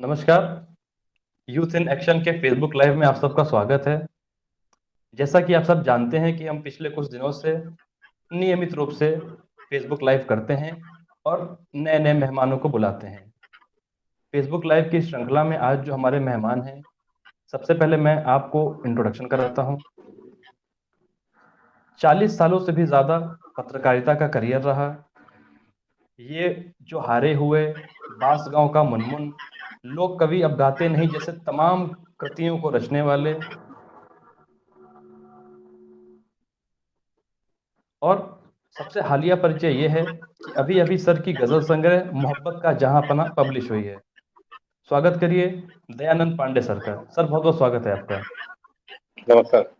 नमस्कार। Youth in action के Facebook live में आप सबका स्वागत है। जैसा कि आप सब जानते हैं कि हम पिछले कुछ दिनों से नियमित रूप से फेसबुक लाइव करते हैं और नए नए मेहमानों को बुलाते हैं। फेसबुक लाइव की श्रृंखला में आज जो हमारे मेहमान हैं, सबसे पहले मैं आपको इंट्रोडक्शन कराता हूं। 40 सालों से भी ज़्यादा पत्रकारिता का करियर रहा। ये जो हारे हुए बांस गांव का मुनमुन, लोक कवि अब गाते नहीं जैसे तमाम कृतियों को रचने वाले और सबसे हालिया परिचय ये है कि अभी अभी सर की गजल संग्रह मोहब्बत का जहांपना पब्लिश हुई है। स्वागत करिए दयानंद पांडे सर का। सर बहुत बहुत स्वागत है आपका। नमस्कार।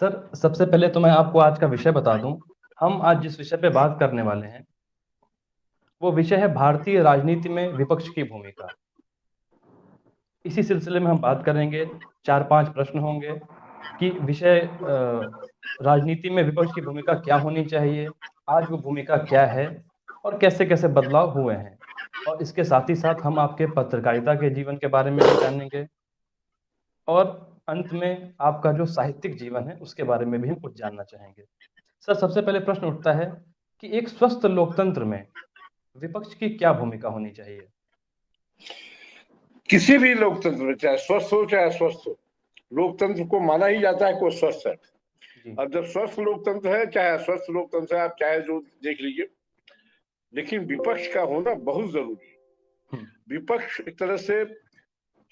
सर सबसे पहले तो मैं आपको आज का विषय बता दूं। हम आज जिस विषय पे बात करने वाले हैं वो विषय है भारतीय राजनीति में विपक्ष की भूमिका। इसी सिलसिले में हम बात करेंगे। 4-5 प्रश्न होंगे कि विषय राजनीति में विपक्ष की भूमिका क्या होनी चाहिए, आज वो भूमिका क्या है और कैसे कैसे बदलाव हुए हैं। और इसके साथ ही साथ हम आपके पत्रकारिता के जीवन के बारे में भी जानेंगे और अंत में आपका जो साहित्यिक जीवन है उसके बारे में भी हम कुछ जानना चाहेंगे। सर सबसे पहले प्रश्न उठता है कि एक स्वस्थ लोकतंत्र में विपक्ष की क्या भूमिका होनी चाहिए। किसी भी लोकतंत्र में चाहे स्वस्थ हो चाहे अस्वस्थ हो, लोकतंत्र को माना ही जाता है कि वो स्वस्थ है। जी। अब जब स्वस्थ लोकतंत्र है चाहे अस्वस्थ लोकतंत्र है, आप चाहे जो देख लीजिए, लेकिन विपक्ष का होना बहुत जरूरी है। हम्म। विपक्ष एक तरह से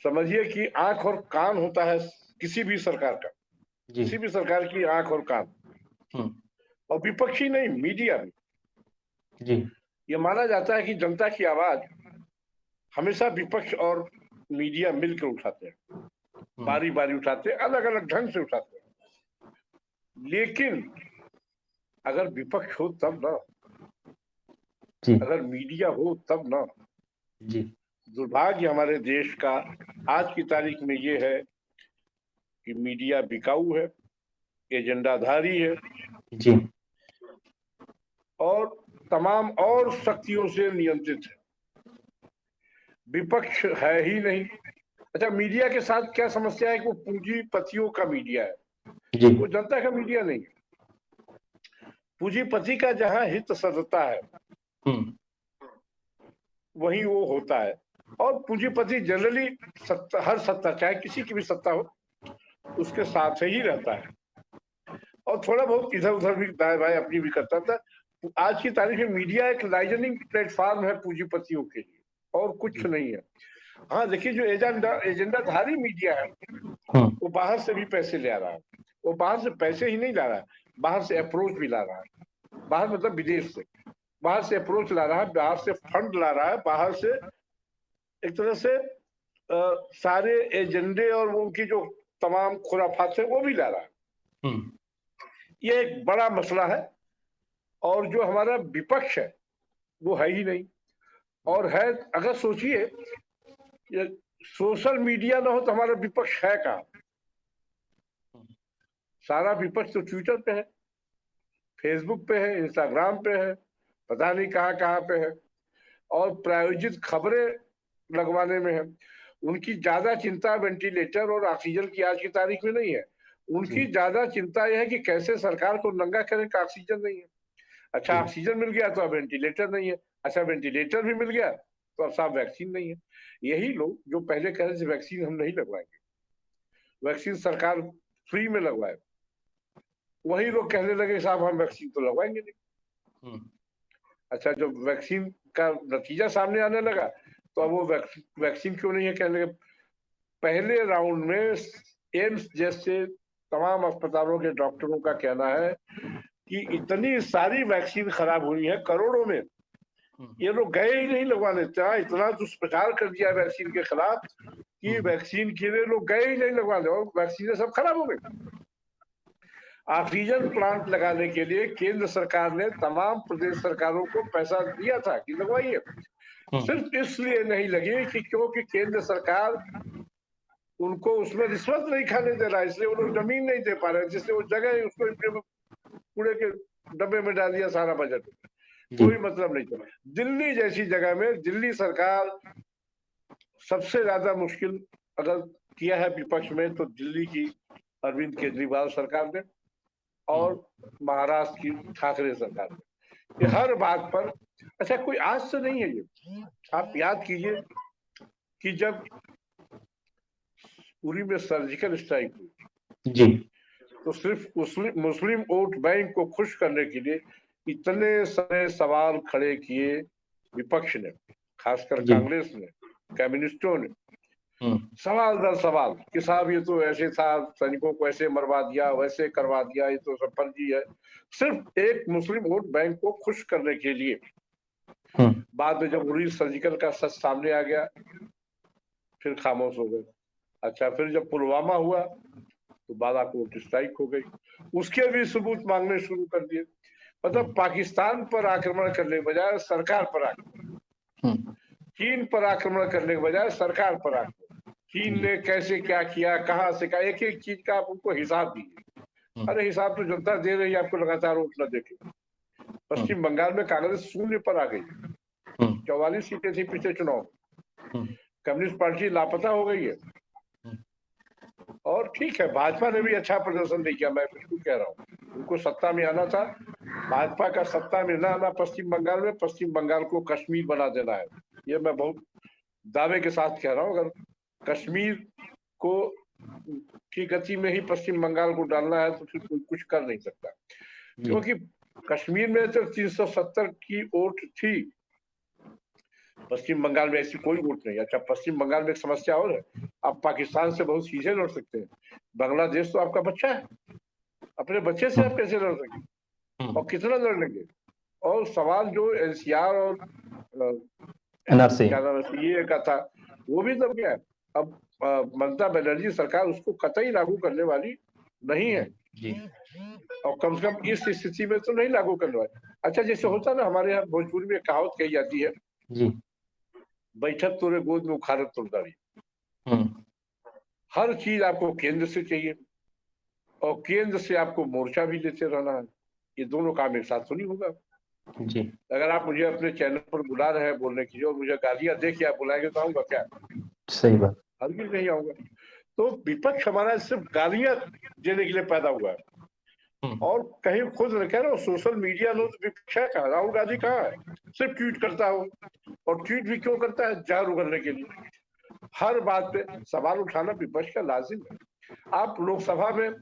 समझिए कि आंख और कान होता है किसी भी सरकार का, जी। किसी भी सरकार की आंख और कान। हम्म। और विपक्ष ही नहीं, मीडिया भी। जी। ये माना जाता है कि जनता की आवाज हमेशा विपक्ष और मीडिया मिलकर उठाते हैं, हम्म। बारी बारी उठाते हैं, अलग अलग ढंग से उठाते हैं। लेकिन अगर विपक्ष हो तब ना, जी। अगर मीडिया हो तब ना। जी। दुर्भाग्य हमारे देश का आज की तारीख में ये है कि मीडिया बिकाऊ है, एजेंडाधारी है जी। और तमाम और शक्तियों से नियंत्रित है। विपक्ष है ही नहीं। अच्छा, मीडिया के साथ क्या समस्या है कि वो पूंजीपतियों का मीडिया है, जी। वो जनता का मीडिया नहीं है। पूंजीपति का जहां हित सधता है हम्म। वहीं वो होता है। और पूंजीपति जनरली हर सत्ता, चाहे किसी की भी सत्ता हो, उसके साथ ही रहता है और थोड़ा बहुत इधर उधर भी दाएं बाएं अपनी भी करता था। आज की तारीख में मीडिया एक लाइजनिंग प्लेटफॉर्म है पूंजीपतियों के लिए, और कुछ जी। नहीं है। हाँ देखिए, जो एजेंडाधारी मीडिया है हम्म। वो बाहर से भी पैसे ले आ रहा है। वो बाहर से पैसे ही नहीं ला रहा है, बाहर से अप्रोच भी ला रहा है। बाहर मतलब विदेश से, बाहर से अप्रोच ला रहा है, बाहर से फंड ला रहा है, बाहर से एक तरह से सारे एजेंडे और उनकी जो तमाम खुराफात है वो भी ला रहा है। हम्म। ये एक बड़ा मसला है। और जो हमारा विपक्ष है वो है ही नहीं। और है, अगर सोचिए, ये सोशल मीडिया ना हो तो हमारा विपक्ष है कहाँ। सारा विपक्ष तो ट्विटर पे है, फेसबुक पे है, इंस्टाग्राम पे है, पता नहीं कहाँ कहाँ पे है। और प्रायोजित खबरें लगवाने में है। उनकी ज्यादा चिंता वेंटिलेटर और ऑक्सीजन की आज की तारीख में नहीं है। जी। उनकी ज्यादा चिंता यह है कि कैसे सरकार को नंगा करें कि ऑक्सीजन नहीं है। अच्छा, जी। ऑक्सीजन मिल गया तो अब वेंटिलेटर नहीं है। अच्छा, वेंटिलेटर भी मिल गया तो अब साहब वैक्सीन नहीं है। यही लोग जो पहले कह रहे थे वैक्सीन हम नहीं लगवाएंगे, वैक्सीन सरकार फ्री में लगवाए, वही लोग कहने लगे साहब हम वैक्सीन तो लगवाएंगे नहीं। हम्म। अच्छा, जब वैक्सीन का नतीजा सामने आने लगा तो अब वो वैक्सीन क्यों नहीं है कहने लगे। पहले राउंड में एम्स जैसे तमाम अस्पतालों के डॉक्टरों का कहना है कि इतनी सारी वैक्सीन खराब हुई है करोड़ों में, ये लोग गए ही नहीं लगवाने। इतना दुष्प्रचार कर दिया वैक्सीन के खिलाफ कि हम्म। वैक्सीन के लिए लोग गए ही नहीं लगवाने और वैक्सीन सब खराब हो गई। ऑक्सीजन प्लांट लगाने के लिए केंद्र सरकार ने तमाम प्रदेश सरकारों को पैसा दिया था कि लगवाइए। हम्म। सिर्फ इसलिए नहीं लगी कि क्योंकि केंद्र सरकार उनको उसमें रिश्वत नहीं खाने दे रहा है, इसलिए वो लोग जमीन नहीं दे पा रहे, जिससे वो जगह उसको कूड़े के डब्बे में डाल दिया सारा बजट। कोई मतलब नहीं था। दिल्ली जैसी जगह में दिल्ली सरकार सबसे ज्यादा मुश्किल अगर किया है विपक्ष में तो दिल्ली की अरविंद केजरीवाल सरकार ने और महाराष्ट्र की ठाकरे सरकार ने। ये हर बात पर, अच्छा कोई आज से नहीं है ये, आप याद कीजिए कि जब पुरी में सर्जिकल स्ट्राइक हुई जी तो सिर्फ मुस्लिम वोट बैंक को खुश करने के लिए इतने सारे सवाल खड़े किए विपक्ष ने, खासकर जी कांग्रेस ने, कम्युनिस्टों ने, सवाल दर सवाल कि साहब ये तो ऐसे था, सैनिकों को ऐसे मरवा दिया, वैसे करवा दिया, ये तो सब फर्जी है, सिर्फ एक मुस्लिम वोट बैंक को खुश करने के लिए। बाद में जब उरी सर्जिकल का सच सामने आ गया फिर खामोश हो गए। अच्छा फिर जब पुलवामा हुआ तो बालाकोट स्ट्राइक हो गई, उसके भी सबूत मांगने शुरू कर दिए। मतलब पाकिस्तान पर आक्रमण करने के बजाय सरकार पर आक्रमण, चीन पर आक्रमण करने के बजाय सरकार पर आक्रमण, चीन ने कैसे क्या किया, कहां से क्या, एक एक चीज का आप उनको हिसाब दीजिए। अरे हिसाब तो जनता दे रही है आपको, लगातार वोट न देके। पश्चिम बंगाल में कांग्रेस शून्य पर आ गई, 44 सीटें थी पिछले चुनाव, कम्युनिस्ट पार्टी लापता हो गई है। और ठीक है भाजपा ने भी अच्छा प्रदर्शन नहीं किया, मैं बिल्कुल कह रहा हूँ, उनको सत्ता में आना था। भाजपा का सत्ता में न आना पश्चिम बंगाल में, पश्चिम बंगाल को कश्मीर बना देना है, ये मैं बहुत दावे के साथ कह रहा हूँ। अगर कश्मीर को की गति में ही पश्चिम बंगाल को डालना है तो फिर कोई कुछ कर नहीं सकता, क्योंकि कश्मीर में तो 370 की वोट थी, पश्चिम बंगाल में ऐसी कोई वोट नहीं। अच्छा पश्चिम बंगाल में एक समस्या और है, आप पाकिस्तान से बहुत सीधे लड़ सकते हैं, बांग्लादेश तो आपका बच्चा है, अपने बच्चे से आप कैसे लड़ सकेंगे और कितना लड़ लेंगे। और सवाल जो एनसीआर और एनआरसी क्या नाम है ये का था, वो भी दब गया। अब ममता बनर्जी सरकार उसको कतई लागू करने वाली नहीं है जी और कम से कम इस स्थिति में तो नहीं लागू करने वाली। अच्छा जैसे होता ना हमारे यहाँ भोजपुरी में कहावत कही जाती है, जी बैठक तोरे गोद में उखाड़त तुरदारी। हर चीज आपको केंद्र से चाहिए और केंद्र से आपको मोर्चा भी लेते रहना है, ये दोनों काम एक साथ तो नहीं होगा। जी अगर आप मुझे अपने चैनल पर बुला रहे हैं बोलने के लिए और मुझे गालियां दे के आप बुलाएंगे तो आऊंगा क्या? सही बात। हरगिज नहीं आऊंगा। तो विपक्ष हमारा सिर्फ गालियां देने के लिए पैदा हुआ है और कहीं खुद कह रहा हूँ सोशल मीडिया में विपक्ष है कहाँ, राहुल गांधी कहाँ है, सिर्फ ट्वीट करता हो। और ट्वीट भी क्यों करता है? जहर उगलने के लिए। हर बात पे सवाल उठाना विपक्ष का लाजिम है। आप लोकसभा में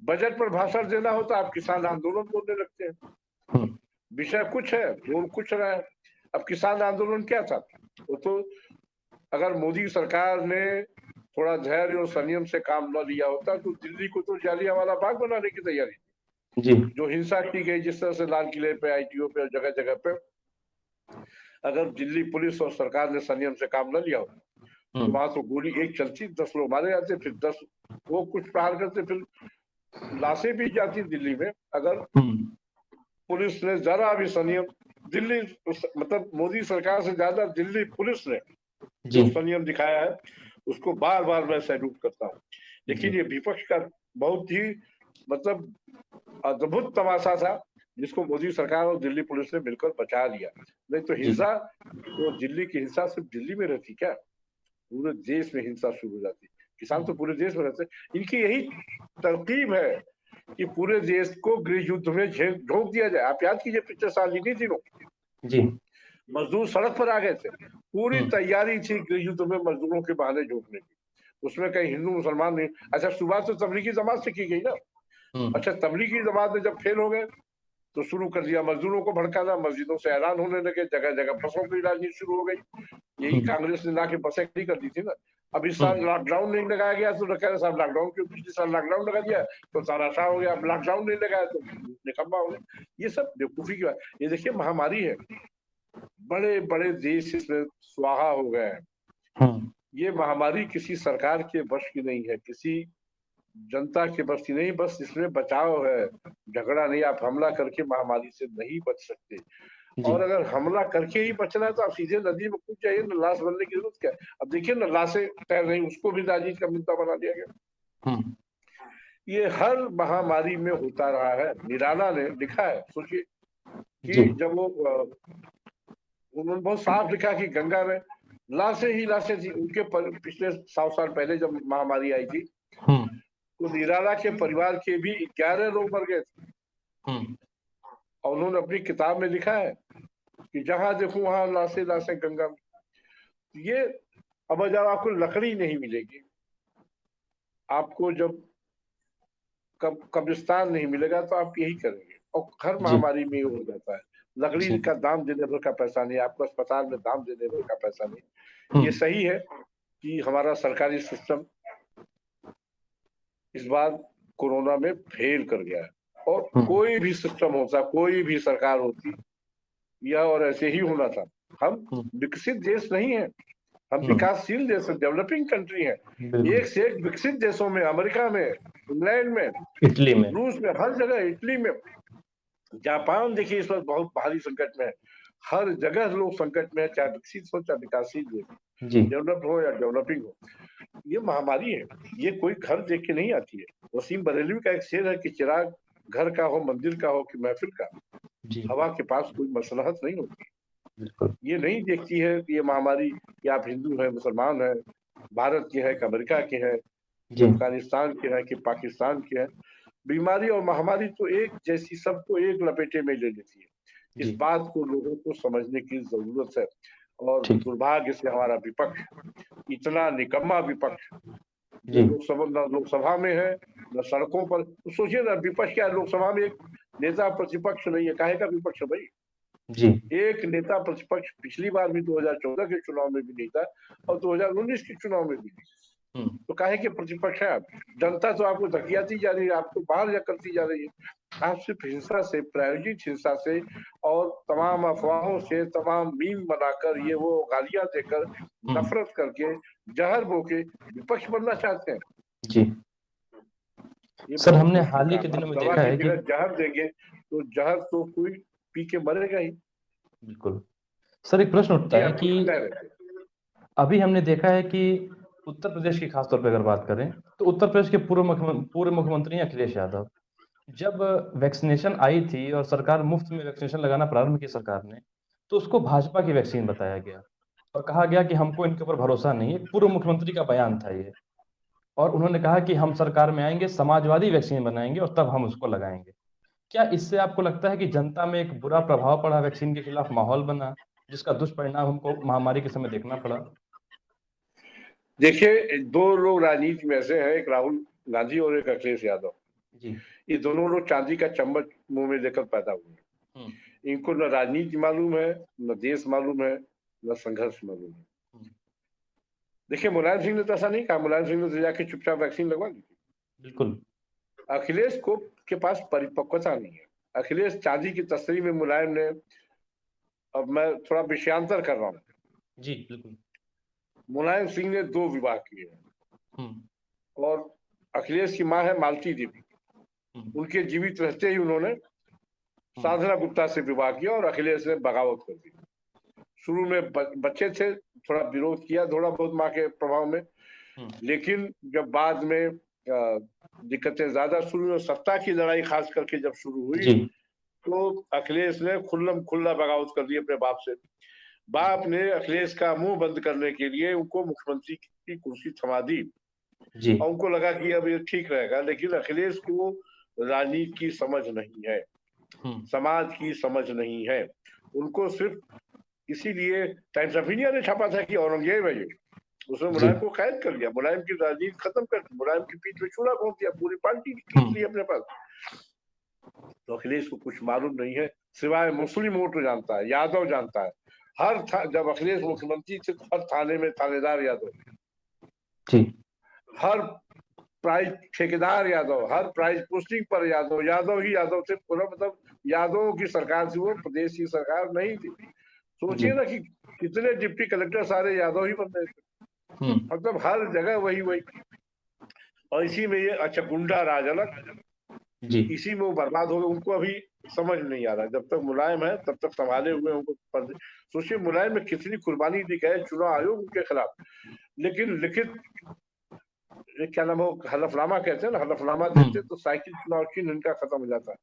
बजट पर भाषण देना हो तो आप किसान आंदोलन बोलने लगते हैं, विषय कुछ है बोल कुछ रहा है। अब किसान आंदोलन क्या था? वो तो अगर मोदी सरकार ने थोड़ा धैर्य और संयम से काम न लिया होता तो दिल्ली को तो जालियांवाला बाग बनाने की तैयारी जी जो हिंसा की गई, जिस तरह से लाल किले पे, आईटीओ पे, जगह जगह पे, अगर दिल्ली पुलिस और सरकार ने संयम से काम न लिया होता तो वहां तो गोली एक चलती 10 लोग मारे जाते, फिर 10 वो कुछ प्रहार करते, फिर लाशें भी जाती दिल्ली में। अगर पुलिस ने जरा भी संयम, दिल्ली मतलब मोदी सरकार से ज्यादा दिल्ली पुलिस ने जो संयम दिखाया है उसको बार बार मैं सैल्यूट करता हूँ। लेकिन ये विपक्ष का बहुत ही मतलब अद्भुत तमाशा था जिसको मोदी सरकार और दिल्ली पुलिस ने मिलकर बचा लिया। नहीं तो हिंसा तो दिल्ली की हिंसा सिर्फ दिल्ली में रहती क्या, पूरे देश में हिंसा शुरू हो जाती। किसान तो पूरे देश में रहते, इनकी यही तरकीब है कि पूरे देश को गृह युद्ध में झोंक दिया जाए। आप याद कीजिए पिछले साल इन्हीं दिनों जी मजदूर सड़क पर आ गए थे, पूरी तैयारी थी गृह युद्ध में मजदूरों के बहाने झोंकने की, उसमें कहीं हिंदू मुसलमान नहीं। अच्छा शुरुआत तो तबलीगी जमात से की गई ना। अच्छा तबलीगी जमात में जब फेल हो गए तो शुरू कर दिया मजदूरों को भड़काना, मस्जिदों से ऐलान होने लगे, जगह जगह बसों की राजनीति शुरू हो गई। यही कांग्रेस ने लाके बसें खड़ी कर दी थी ना। अब इस साल लॉकडाउन नहीं लगाया गया तो कह रहे साहब लॉकडाउन क्यों, पिछले साल लॉकडाउन लगा दिया तो तानाशाह हो गया, अब लॉकडाउन नहीं लगाया तो निकम्मा हो गया। ये सब बेवकूफी की बात। ये देखिए महामारी है, बड़े बड़े देश इसमें स्वाहा हो गए हैं। ये महामारी किसी सरकार के वश की नहीं है, किसी जनता के बस की नहीं, बस इसमें बचाव है, झगड़ा नहीं। आप हमला करके महामारी से नहीं बच सकते और अगर हमला करके ही बचना है तो आप सीधे नदी में कूद जाइए ना, लाश बनने की जरूरत क्या है। अब देखिए ना लाशें तैर रही, उसको भी राजनीति का मुद्दा बना दिया गया। ये हर महामारी में होता रहा है। निराला ने लिखा है, सोचिए जी। कि जब वो उन्होंने बहुत साफ लिखा कि गंगा में लाशें ही लाशें थी। उनके पिछले 100 साल पहले जब महामारी आई थी, तो निराला के परिवार के भी 11 लोग मर गए थे। और उन्होंने अपनी किताब में लिखा है कि जहां देखो वहां लाशें लाशें गंगा में। ये अब जब आपको लकड़ी नहीं मिलेगी, आपको जब कब्रिस्तान नहीं मिलेगा, तो आप यही करेंगे। और हर महामारी में ये हो जाता है, लकड़ी का दाम देने भर का पैसा नहीं, आपको अस्पताल में दाम देने भर का पैसा नहीं। ये सही है कि हमारा सरकारी सिस्टम इस बार कोरोना में फेल कर गया है। और कोई भी सिस्टम होता, कोई भी सरकार होती, यह और ऐसे ही होना था। हम विकसित देश नहीं है, हम विकासशील देश है, डेवलपिंग कंट्री है। एक से एक विकसित देशों में, अमेरिका में, इंग्लैंड में, इटली में, रूस में, हर जगह, इटली में, जापान देखिए इस वक्त बहुत भारी संकट में है। हर जगह लोग संकट में है, चाहे विकसित हो चाहे विकासशील देश, डेवलप्ड हो या डेवलपिंग हो। ये महामारी है, ये कोई घर देख के नहीं आती है। वसीम बरेलवी का एक शेर है कि चिराग घर का हो, मंदिर का हो कि महफिल का, हवा के पास कोई मसलहत नहीं होती। ये नहीं देखती है कि ये महामारी कि आप हिंदू है, मुसलमान है, भारत के है कि अमेरिका के है, अफगानिस्तान के है कि पाकिस्तान के है। बीमारी और महामारी तो एक जैसी, सबको एक लपेटे में ले लेती है। इस बात को लोगों को समझने की जरूरत है। और दुर्भाग्य से हमारा विपक्ष, इतना निकम्मा विपक्ष, लोकसभा में है न सड़कों पर। तो सोचिए ना, विपक्ष क्या, लोकसभा में एक नेता प्रतिपक्ष नहीं है, काहे का विपक्ष है भाई? जी। एक नेता प्रतिपक्ष पिछली बार भी 2014 के चुनाव में भी नहीं था, और 2019 के चुनाव में भी नहीं। तो काहे के प्रतिपक्ष है आप? जनता तो आपको धकियाती जा रही है, आपको बाहर जा करती जा रही है। आप सिर्फ हिंसा से, प्रायोजित हिंसा से और तमाम अफवाहों से, तमाम मीम बनाकर, ये वो गालियां देकर, नफरत करके, जहर बोके विपक्ष बनना चाहते हैं। जी सर, हमने हाल ही के दिनों में देखा है कि जहर देंगे तो जहर तो कोई पी के मरेगा ही। बिल्कुल सर, एक प्रश्न उठता है कि अभी हमने देखा है कि उत्तर प्रदेश की खासतौर पर अगर बात करें, तो उत्तर प्रदेश के पूर्व मुख्यमंत्री अखिलेश यादव, जब वैक्सीनेशन आई थी और सरकार मुफ्त में वैक्सीनेशन लगाना प्रारंभ की सरकार ने, तो उसको भाजपा की वैक्सीन बताया गया और कहा गया कि हमको इनके ऊपर भरोसा नहीं है। पूर्व मुख्यमंत्री का बयान था ये, और उन्होंने कहा कि हम सरकार में आएंगे, समाजवादी वैक्सीन बनाएंगे और तब हम उसको लगाएंगे। क्या इससे आपको लगता है कि जनता में एक बुरा प्रभाव पड़ा, वैक्सीन के खिलाफ माहौल बना, जिसका दुष्परिणाम हमको महामारी के समय देखना पड़ा? देखिए, दो लोग राजनीति में ऐसे हैं, एक राहुल गांधी और एक अखिलेश यादव जी। ये दोनों लोग चांदी का चम्मच मुंह में लेकर पैदा हुए। इनको न राजनीति मालूम है, न देश मालूम है, न संघर्ष मालूम है। देखिए, मुलायम सिंह ने तो ऐसा नहीं कहा, मुलायम सिंह ने तो जाके चुपचाप वैक्सीन लगवा ली। बिल्कुल। अखिलेश को के पास परिपक्वता नहीं है। अखिलेश चांदी की तस्वीर में, मुलायम ने, अब मैं थोड़ा विषयांतर कर रहा हूँ जी, बिल्कुल, मुलायम सिंह ने 2 विवाह किए और अखिलेश की माँ है मालती देवी। उनके जीवित रहते ही उन्होंने साधना गुप्ता से विवाह किया और अखिलेश ने बगावत कर दी। शुरू में बच्चे थे, थोड़ा विरोध किया, थोड़ा बहुत माँ के प्रभाव में, लेकिन जब बाद में दिक्कतें ज्यादा शुरू हुई, सत्ता की लड़ाई खास करके जब शुरू हुई, तो अखिलेश ने खुल्लम खुल्ला बगावत कर दी अपने बाप से। बाप ने अखिलेश का मुंह बंद करने के लिए उनको मुख्यमंत्री की कुर्सी थमा दी और उनको लगा कि अब ये ठीक रहेगा। लेकिन अखिलेश को राजनीति की समझ नहीं है, समाज की समझ नहीं है। उनको सिर्फ इसीलिए टाइम्स ऑफ इंडिया ने छापा था कि औरंगजेब है ये, उसने मुलायम को कैद कर लिया, मुलायम की राजनीति खत्म कर दी, मुलायम की पीठ में चूड़ा घोंप दिया, पूरी पार्टी खींच ली अपने पास। तो अखिलेश को कुछ मालूम नहीं है, सिवाय मुस्लिम वोट जानता है, यादव जानता है। जब अखिलेश मुख्यमंत्री थे तो हर थाने में थानेदार यादव, हर प्राइज ठेकेदार यादव, हर प्राइज पोस्टिंग पर यादव, यादव ही यादव थे। पूरा मतलब यादवों की सरकार थी वो, प्रदेश की सरकार नहीं थी। सोचिए ना कि कितने डिप्टी कलेक्टर सारे यादव ही बन रहे थे, मतलब हर जगह वही। और इसी में ये अच्छा गुंडा राज अलग, इसी में वो बर्बाद हो गए। उनको अभी समझ नहीं आ रहा, जब तक मुलायम है तब तक संभाले हुए उनको। सोचिए मुलायम में कितनी कुर्बानी दी गई चुनाव आयोग उनके खिलाफ, लेकिन लिखित क्या नाम हो, हलफनामा कहते हैं ना, हलफनामा देते तो साइकिल चुनाव चिन्ह इनका खत्म हो जाता है।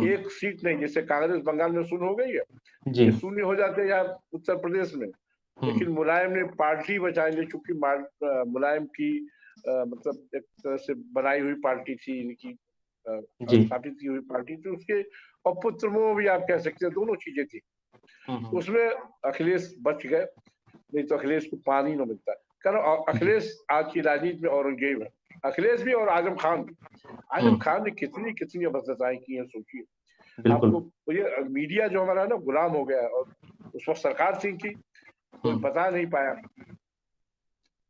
एक सीट नहीं, जैसे कांग्रेस बंगाल में शून्य हो गई है, जी ये शून्य हो जाते हैं यहाँ उत्तर प्रदेश में। लेकिन मुलायम ने पार्टी बचाई ली, चूंकि मुलायम की मतलब एक तरह से बनाई हुई पार्टी थी, इनकी स्थापित की हुई पार्टी थी, उसके अपपुत्र मोह भी आप कह सकते हैं, दोनों चीजें थी। उसमें अखिलेश बच गए, नहीं तो अखिलेश को पानी न मिलता। कारण अखिलेश आज की राजनीति में औरंगजेब है, अखिलेश भी और आजम खान भी। आजम खान ने कितनी कितनी अभद्रताएं की हैं, सोचिए। आपको ये मीडिया जो हमारा ना गुलाम हो गया है, और उस वक्त सरकार थी इनकी, कोई बता नहीं पाया,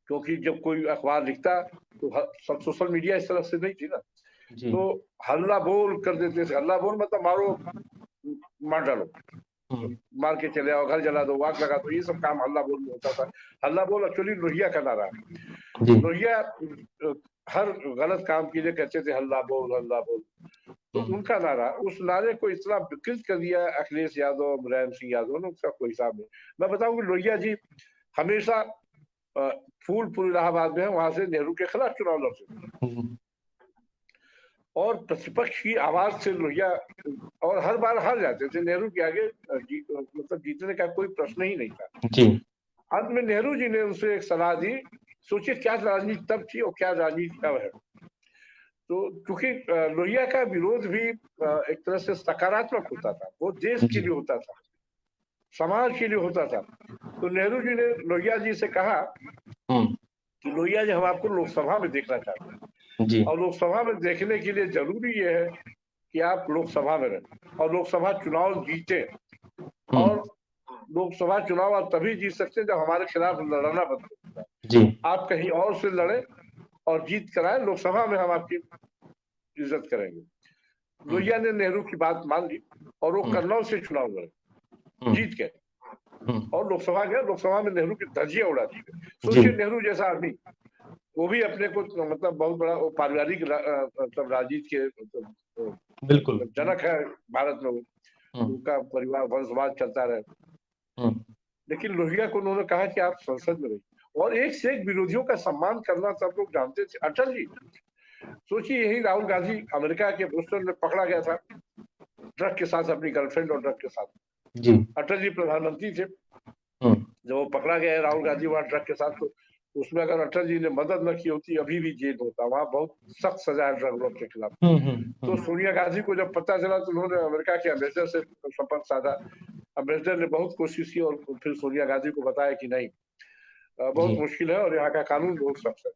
क्योंकि जब कोई अखबार लिखता तो सब सोशल मीडिया इस तरह से नहीं थी ना, तो हल्ला बोल कर देते थे। हल्ला बोल मतलब मारो, मार डालो, मार के चले आओ, घर जला दो, आग लगा दो, ये सब काम हल्ला बोल में होता था। हल्ला बोल एक्चुअली लोहिया का नारा है। लोहिया हर गलत काम के लिए कहते थे हल्ला बोल, हल्ला बोल। तो उनका नारा, उस नारे को इतना विकृत कर दिया अखिलेश यादव, मुलायम सिंह यादव ने, उसका कोई हिसाब नहीं। मैं बताऊं कि लोहिया जी हमेशा फूलपुर इलाहाबाद में है, वहां से नेहरू के खिलाफ चुनाव लड़ते और प्रतिपक्ष की आवाज से लोहिया, और हर बार हार जाते थे। नेहरू के आगे मतलब जीतने का कोई प्रश्न ही नहीं था। अंत में नेहरू जी ने उनसे एक सलाह दी। सोचिए क्या राजनीति तब थी और क्या राजनीति अब है। तो चूंकि लोहिया का विरोध भी एक तरह से सकारात्मक होता था, वो देश के लिए होता था, समाज के लिए होता था। तो नेहरू जी ने लोहिया जी से कहा कि लोहिया जी, हम आपको लोकसभा में देखना चाहते हैं, और लोकसभा में देखने के लिए जरूरी ये है कि आप लोकसभा में रहें और लोकसभा चुनाव जीते। और लोकसभा चुनाव आप तभी जीत सकते हैं जब हमारे खिलाफ लड़ना बंद हो जाए। आप कहीं और से लड़े और जीत कराए, लोकसभा में हम आपकी इज्जत करेंगे। लोहिया ने नेहरू की बात मान ली और वो कन्नौज से चुनाव लड़े, जीत गए और लोकसभा गए। लोकसभा में नेहरू की धज्जियां उड़ा दी गई। सोचिए नेहरू जैसा आदमी, वो भी अपने को मतलब बहुत बड़ा पारिवारिक मतलब राजनीति के मतलब जनक है भारत में, उनका परिवार वंशवाद चलता रहे। लेकिन लोहिया को उन्होंने कहा कि आप संसद में रहिए, और एक से एक विरोधियों का सम्मान करना सब लोग जानते थे। अटल जी, सोचिए यही राहुल गांधी अमेरिका के बोस्टन में पकड़ा गया था ड्रग के साथ, अपनी गर्लफ्रेंड और ड्रग के साथ। अटल जी प्रधानमंत्री थे जब वो पकड़ा गया राहुल गांधी वहां ड्रग के साथ, तो उसमें अगर अटल जी ने मदद न की होती अभी भी जेल होता। वहां बहुत सख्त सजा है ड्रग लॉ के खिलाफ। तो सोनिया गांधी को जब पता चला तो उन्होंने अमेरिका के एम्बेसडर से संपर्क साधा। एम्बेसडर ने बहुत कोशिश की और फिर सोनिया गांधी को बताया कि नहीं, बहुत मुश्किल है और यहाँ का कानून बहुत सख्त है।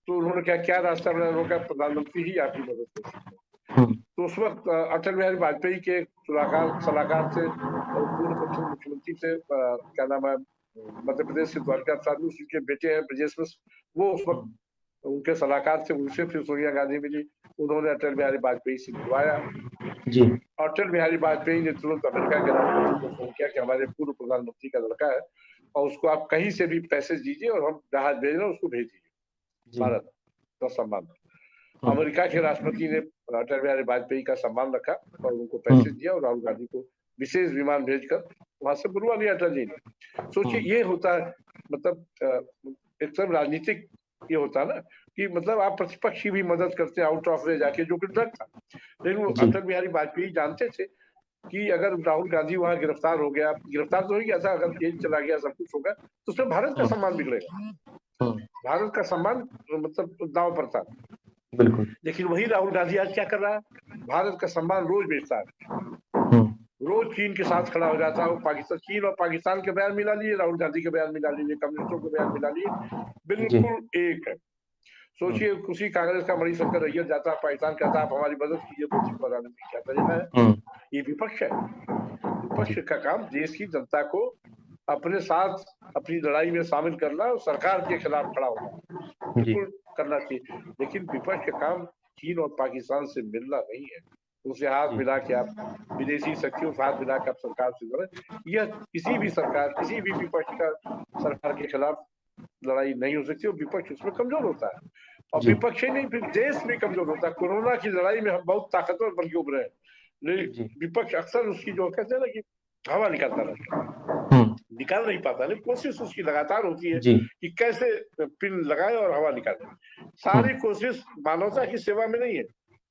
तो उन्होंने क्या रास्ता बनाया, उन्होंने कहा प्रधानमंत्री ही आपकी मदद कर सकते हैं। तो उस वक्त अटल बिहारी वाजपेयी के सलाहकार से और पूर्व मुख्यमंत्री से क्या नाम है, मध्य प्रदेश से द्वारका प्रसाद, उनके बेटे हैं ब्रजेश मिश्र, वो उस वक्त उनके सलाहकार थे। उनसे फिर सोनिया गांधी मिली, उन्होंने अटल बिहारी वाजपेयी से मिलवाया। अटल बिहारी वाजपेयी ने तुरंत अमेरिका के राष्ट्रपति को फोन किया कि हमारे पूर्व प्रधानमंत्री का लड़का है और उसको आप कहीं से भी पैसे दीजिए और हम जहाज भेज रहे हैं, उसको भेज दीजिए भारत का सम्मान। अमेरिका के राष्ट्रपति ने अटल बिहारी वाजपेयी का सम्मान रखा और उनको पैसे दिया और राहुल गांधी को विशेष विमान भेजकर वहां से बुलवा लिया अटल जी ने। सोचिए ये होता है, मतलब एक सब राजनीतिक ये होता है ना कि मतलब आप प्रतिपक्ष की भी मदद करते हैं आउट ऑफ वे जाके, जो कि ड्रग था। लेकिन वो अटल बिहारी वाजपेयी जानते थे कि अगर राहुल गांधी वहां गिरफ्तार हो गया, गिरफ्तार तो हो गया था, अगर जेल चला गया, सब कुछ होगा, तो उसमें भारत का सम्मान बिगड़ेगा, भारत का सम्मान मतलब दांव पर था। लेकिन वही राहुल गांधी आज क्या कर रहा है, भारत का सम्मान रोज बेचता है, रोज चीन के साथ खड़ा हो जाता है। वो पाकिस्तान, चीन और पाकिस्तान के बयान मिला लिए, राहुल गांधी के बयान मिला लीजिए, कम्युनिस्टों के बयान मिला लिए, बिल्कुल एक है। सोचिए उसी कांग्रेस का मणिशंकर अय्यर जाता है पाकिस्तान, कहता है आप हमारी मदद कीजिए, मोदी प्रधानमंत्री। क्या तरीका है, ये विपक्ष है। विपक्ष का काम देश की जनता को अपने साथ अपनी लड़ाई में शामिल करना और सरकार के खिलाफ खड़ा होना बिल्कुल करना चाहिए। लेकिन विपक्ष का काम चीन और पाकिस्तान से मिलना नहीं है, उनसे हाथ मिला के आप विदेशी शक्तियों से हाथ मिला के आप सरकार से लड़े। यह किसी भी सरकार, किसी भी विपक्ष का सरकार के खिलाफ लड़ाई नहीं हो सकती और विपक्ष उसमें कमजोर होता है। और विपक्ष ही नहीं, फिर देश भी कमजोर होता है। कोरोना की लड़ाई में हम बहुत ताकतवर बन के उभरे हैं, लेकिन विपक्ष अक्सर उसकी जो कहते हैं ना कि हवा निकालता रहता है, निकाल नहीं पाता। नहीं, कोशिश उसकी लगातार होती है कि कैसे पिन लगाए और हवा निकाले। सारी कोशिश मानवता की सेवा में नहीं है,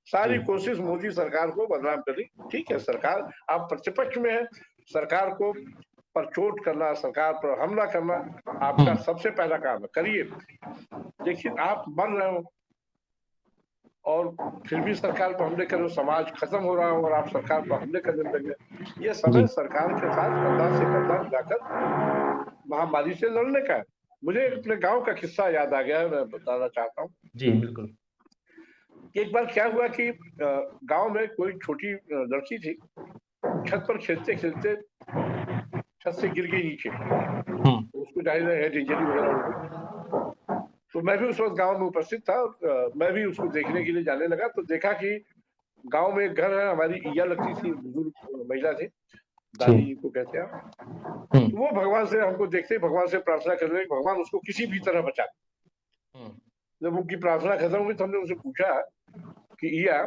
सारी जी। कोशिश मोदी सरकार को बदनाम करनी। ठीक है, सरकार आप प्रतिपक्ष में है, सरकार को पर चोट करना, सरकार पर हमला करना आपका सबसे पहला काम है, करिए। लेकिन आप मर रहे हो और फिर भी सरकार पर हमले कर रहे हो, समाज खत्म हो रहा हो और आप सरकार पर हमले करने लगे। ये समय जी। सरकार के साथ कंधा से कंधा मिलाकर महामारी से लड़ने का है। मुझे अपने गांव का किस्सा याद आ गया है, मैं बताना चाहता हूँ। जी, बिल्कुल। एक बार क्या हुआ कि गांव में कोई छोटी लड़की थी, छत पर खेलते खेलते छत से गिर गई नीचे, तो उसको जाहिर है हेड इंजरी वगैरह हो गई। तो मैं भी उस वक्त गांव में उपस्थित था, मैं भी उसको देखने के लिए जाने लगा। तो देखा कि गांव में एक घर है, हमारी ईया लगती थी, बुजुर्ग महिला थी, जी। दादी को कहते हैं। तो वो भगवान से, हमको देखते ही भगवान से प्रार्थना कर रहे, भगवान उसको किसी भी तरह बचा। जब उनकी प्रार्थना खत्म हुई तो हमने उनसे पूछा कि ईया,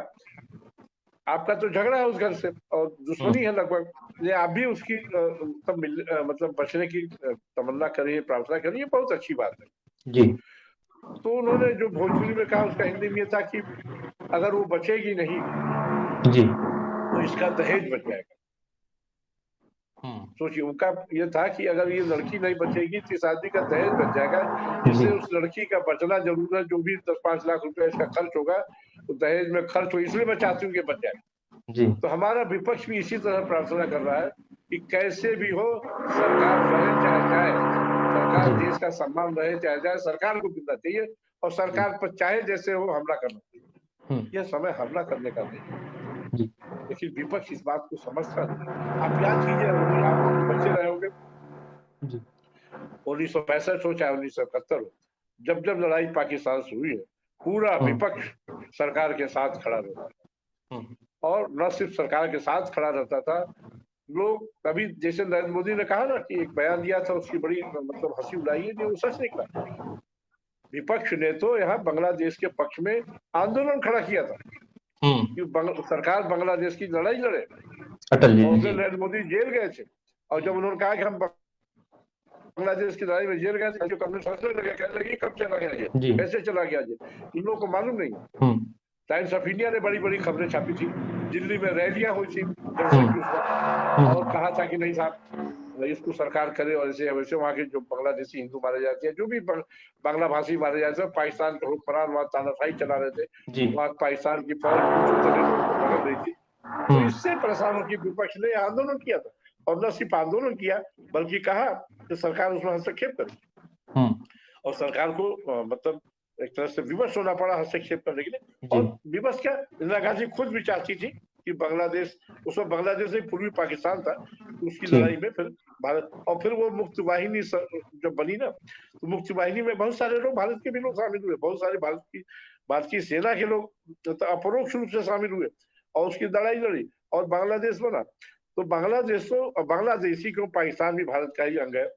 आपका तो झगड़ा है उस घर से और दुश्मनी है लगभग, ये आप भी उसकी मतलब बचने की तमन्ना करिए, प्रार्थना करिए, बहुत अच्छी बात है। जी। तो उन्होंने जो भोजपुरी में कहा, उसका हिंदी में ये था कि अगर वो बचेगी नहीं जी। तो इसका दहेज बच जाएगा। सोचिए, उनका ये था कि अगर ये लड़की नहीं बचेगी तो इस आदमी का दहेज बच जाएगा, जी। इससे उस लड़की का बचना जरूर है। जो भी 10-5 लाख रुपए इसका खर्च होगा तो दहेज में खर्च हो, इसलिए मैं चाहती हूँ कि बच जाए। जी। तो हमारा विपक्ष भी इसी तरह प्रार्थना कर रहा है कि कैसे भी हो, सरकार रहे चाहे जाए, सरकार देश का सम्मान रहे चाहे जाए, सरकार को मिलना चाहिए और सरकार पर चाहे जैसे हो हमला करना चाहिए। यह समय हमला करने का नहीं है, जी। लेकिन विपक्ष इस बात को समझता नहीं। आप याद कीजिए, आप लोग तो बच्चे रहे होंगे, जी। 1965 हो चाहे 1971 हो, जब जब लड़ाई पाकिस्तान से हुई है, पूरा विपक्ष सरकार के साथ खड़ा रहता था। और न सिर्फ सरकार के साथ खड़ा रहता था, लोग कभी, जैसे नरेंद्र मोदी ने कहा ना कि एक बयान दिया था, उसकी बड़ी मतलब हंसी उड़ाई है, वो सच निकला। विपक्ष ने तो यहाँ बांग्लादेश के पक्ष में आंदोलन खड़ा किया था कि सरकार बांग्लादेश की लड़ाई लड़े, अटल जी। और उसमें जी। नरेंद्र मोदी जेल गए थे। और जब उन्होंने कहा कि हम बांग्लादेश की लड़ाई में जेल गए थे, जो कम्युनिस्ट हंसने लगे, कहने लगे कब चला गया जेल, जी। कैसे चला गया जेल, इन लोगों को मालूम नहीं है। टाइम्स ऑफ इंडिया ने बड़ी बड़ी खबरें छापी थी, दिल्ली में रैलियां हुई थी जनसंघ की उस वक्त, और कहा था कि नहीं साहब, इसको सरकार करे और ऐसे वैसे। वहाँ के जो बांग्लादेशी हिंदू मारे जाते हैं, जो भी बांग्ला भाषी मारे जाते हैं, पाकिस्तान के हुक्मरान वहाँ तानाशाही चला रहे थे, जी। वहाँ पाकिस्तान की फौज पूछो तले लोगों को पकड़ रही थी। तो इससे परेशान होकर विपक्ष ने आंदोलन किया था, और न सिर्फ आंदोलन किया बल्कि कहा कि सरकार उसमें हस्तक्षेप करे। और सरकार को मतलब एक तरह से विवश होना पड़ा हस्तक्षेप करने के लिए। और विवश क्या, इंदिरा गांधी खुद भी चाहती थी कि बांग्लादेश, उस वक्त बांग्लादेश से पूर्वी पाकिस्तान था, उसकी लड़ाई में फिर भारत, और फिर वो मुक्त वाहिनी जब बनी ना, तो मुक्त वाहिनी में बहुत सारे लोग, भारत के भी लोग शामिल हुए, बहुत सारे भारतीय सेना के लोग अपरोक्ष रूप से शामिल हुए और उसकी लड़ाई लड़ी और बांग्लादेश बना। तो बांग्लादेश तो, बांग्लादेशी क्यों, पाकिस्तान भी भारत का ही अंग है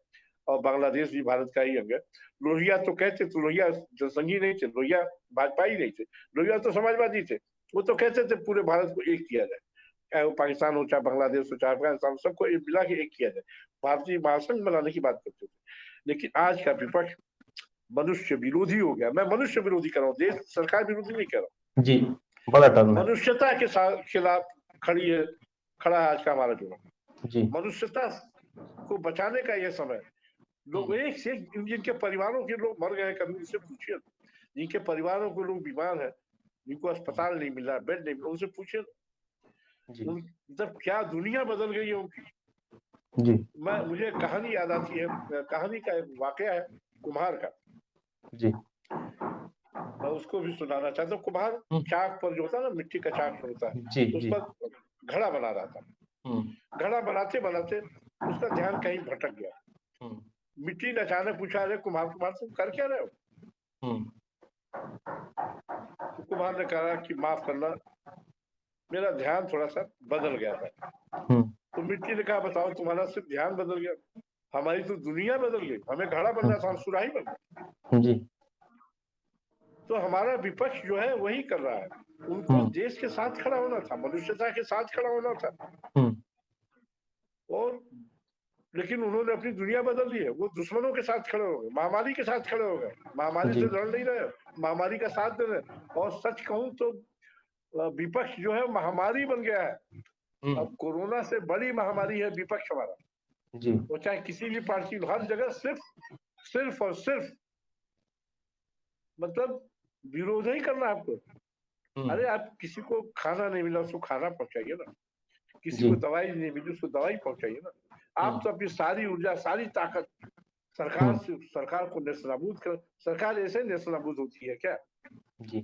और बांग्लादेश भी भारत का ही अंग है। लोहिया तो कहते थे, लोहिया जनसंघी नहीं थे, लोहिया भाजपा ही नहीं थे, लोहिया तो समाजवादी थे। वो तो कहते थे पूरे भारत को एक किया जाए, चाहे वो पाकिस्तान हो, चाहे बांग्लादेश हो, चाहे अफगानिस्तान, सबको मिला के एक किया जाए, भारतीय महासंघ बनाने की बात करते थे। लेकिन आज का विपक्ष मनुष्य विरोधी हो गया। मैं मनुष्य विरोधी कर रहा हूँ, देश सरकार विरोधी नहीं कर रहा हूँ जी। बड़ा टर्म है। मनुष्यता के साथ खिलाफ खड़ा है आज का हमारा चुनाव। जी। मनुष्यता को बचाने का यह समय। लोग एक से जिनके परिवारों के लोग मर गए, कभी उनसे पूछिए, जिनके परिवारों के लोग बीमार हैं, जिनको अस्पताल नहीं मिला, बेड नहीं मिला, उनसे पूछिए मतलब क्या दुनिया बदल गई है उनकी। जी। मुझे कहानी याद आती है, कहानी का एक वाकया है कुम्हार का। जी। मैं उसको भी सुनाना चाहता हूँ। कुम्हार चाक पर जो होता है ना, मिट्टी का चाक होता है, जी। उस पर घड़ा बना रहा था। घड़ा बनाते बनाते उसका ध्यान कहीं भटक गया। मिट्टी ने अचानक पूछा, अरे कुम्हार कुम्हार तुम कर क्या रहे हो? तो कुम्हार ने कहा कि माफ करना, मेरा ध्यान थोड़ा सा बदल गया था। तो मिट्टी ने कहा, बताओ तुम्हारा सिर्फ ध्यान बदल गया, हमारी तो दुनिया बदल गई, हमें घड़ा बनना था, हम सुराही बन गए। जी। तो हमारा विपक्ष जो है वही कर रहा है। उनको देश के साथ खड़ा होना था, मनुष्यता के साथ खड़ा होना था, और लेकिन उन्होंने अपनी दुनिया बदल दी है। वो दुश्मनों के साथ खड़े हो गए, महामारी के साथ खड़े हो गए, महामारी से लड़ नहीं रहे, महामारी का साथ दे रहे। और सच कहूं तो विपक्ष जो है महामारी बन गया है। हम्म, अब कोरोना से बड़ी महामारी है विपक्ष हमारा। जी, वो चाहे किसी भी पार्टी, हर जगह सिर्फ और सिर्फ मतलब विरोध ही करना आपको। अरे आप किसी को खाना नहीं मिला उसको खाना पहुंचाइए ना, किसी जी, को दवाई नहीं मिली उसको दवाई पहुंचाइए ना। आप तो अपनी सारी ऊर्जा, सारी ताकत सरकार को नेस्तनाबूद कर। सरकार ऐसे नेस्तनाबूद होती है क्या जी,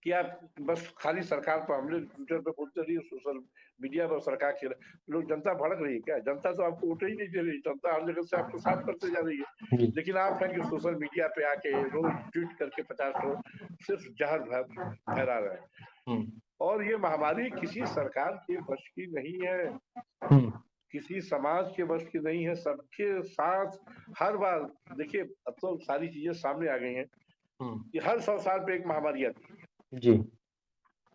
कि आप बस खाली सरकार पर हमले ट्विटर पे बोलते रहिए, सोशल मीडिया पर सरकार के लोग, जनता भड़क रही है क्या? जनता तो आपको वोट ही नहीं दे रही, जनता हर जगह से आपको साफ करते जा रही है। जी, लेकिन आप हैं कि सोशल मीडिया पे आके रोज ट्वीट करके 50 लोग सिर्फ जहर फैला रहे हैं। हम्म, और ये महामारी किसी सरकार के वश की नहीं है, हम्म, किसी समाज के वश की नहीं है। सबके साथ हर बार देखिए, अब तो सारी चीजें सामने आ गई हैं कि हर 100 साल पे एक महामारी आती है। जी,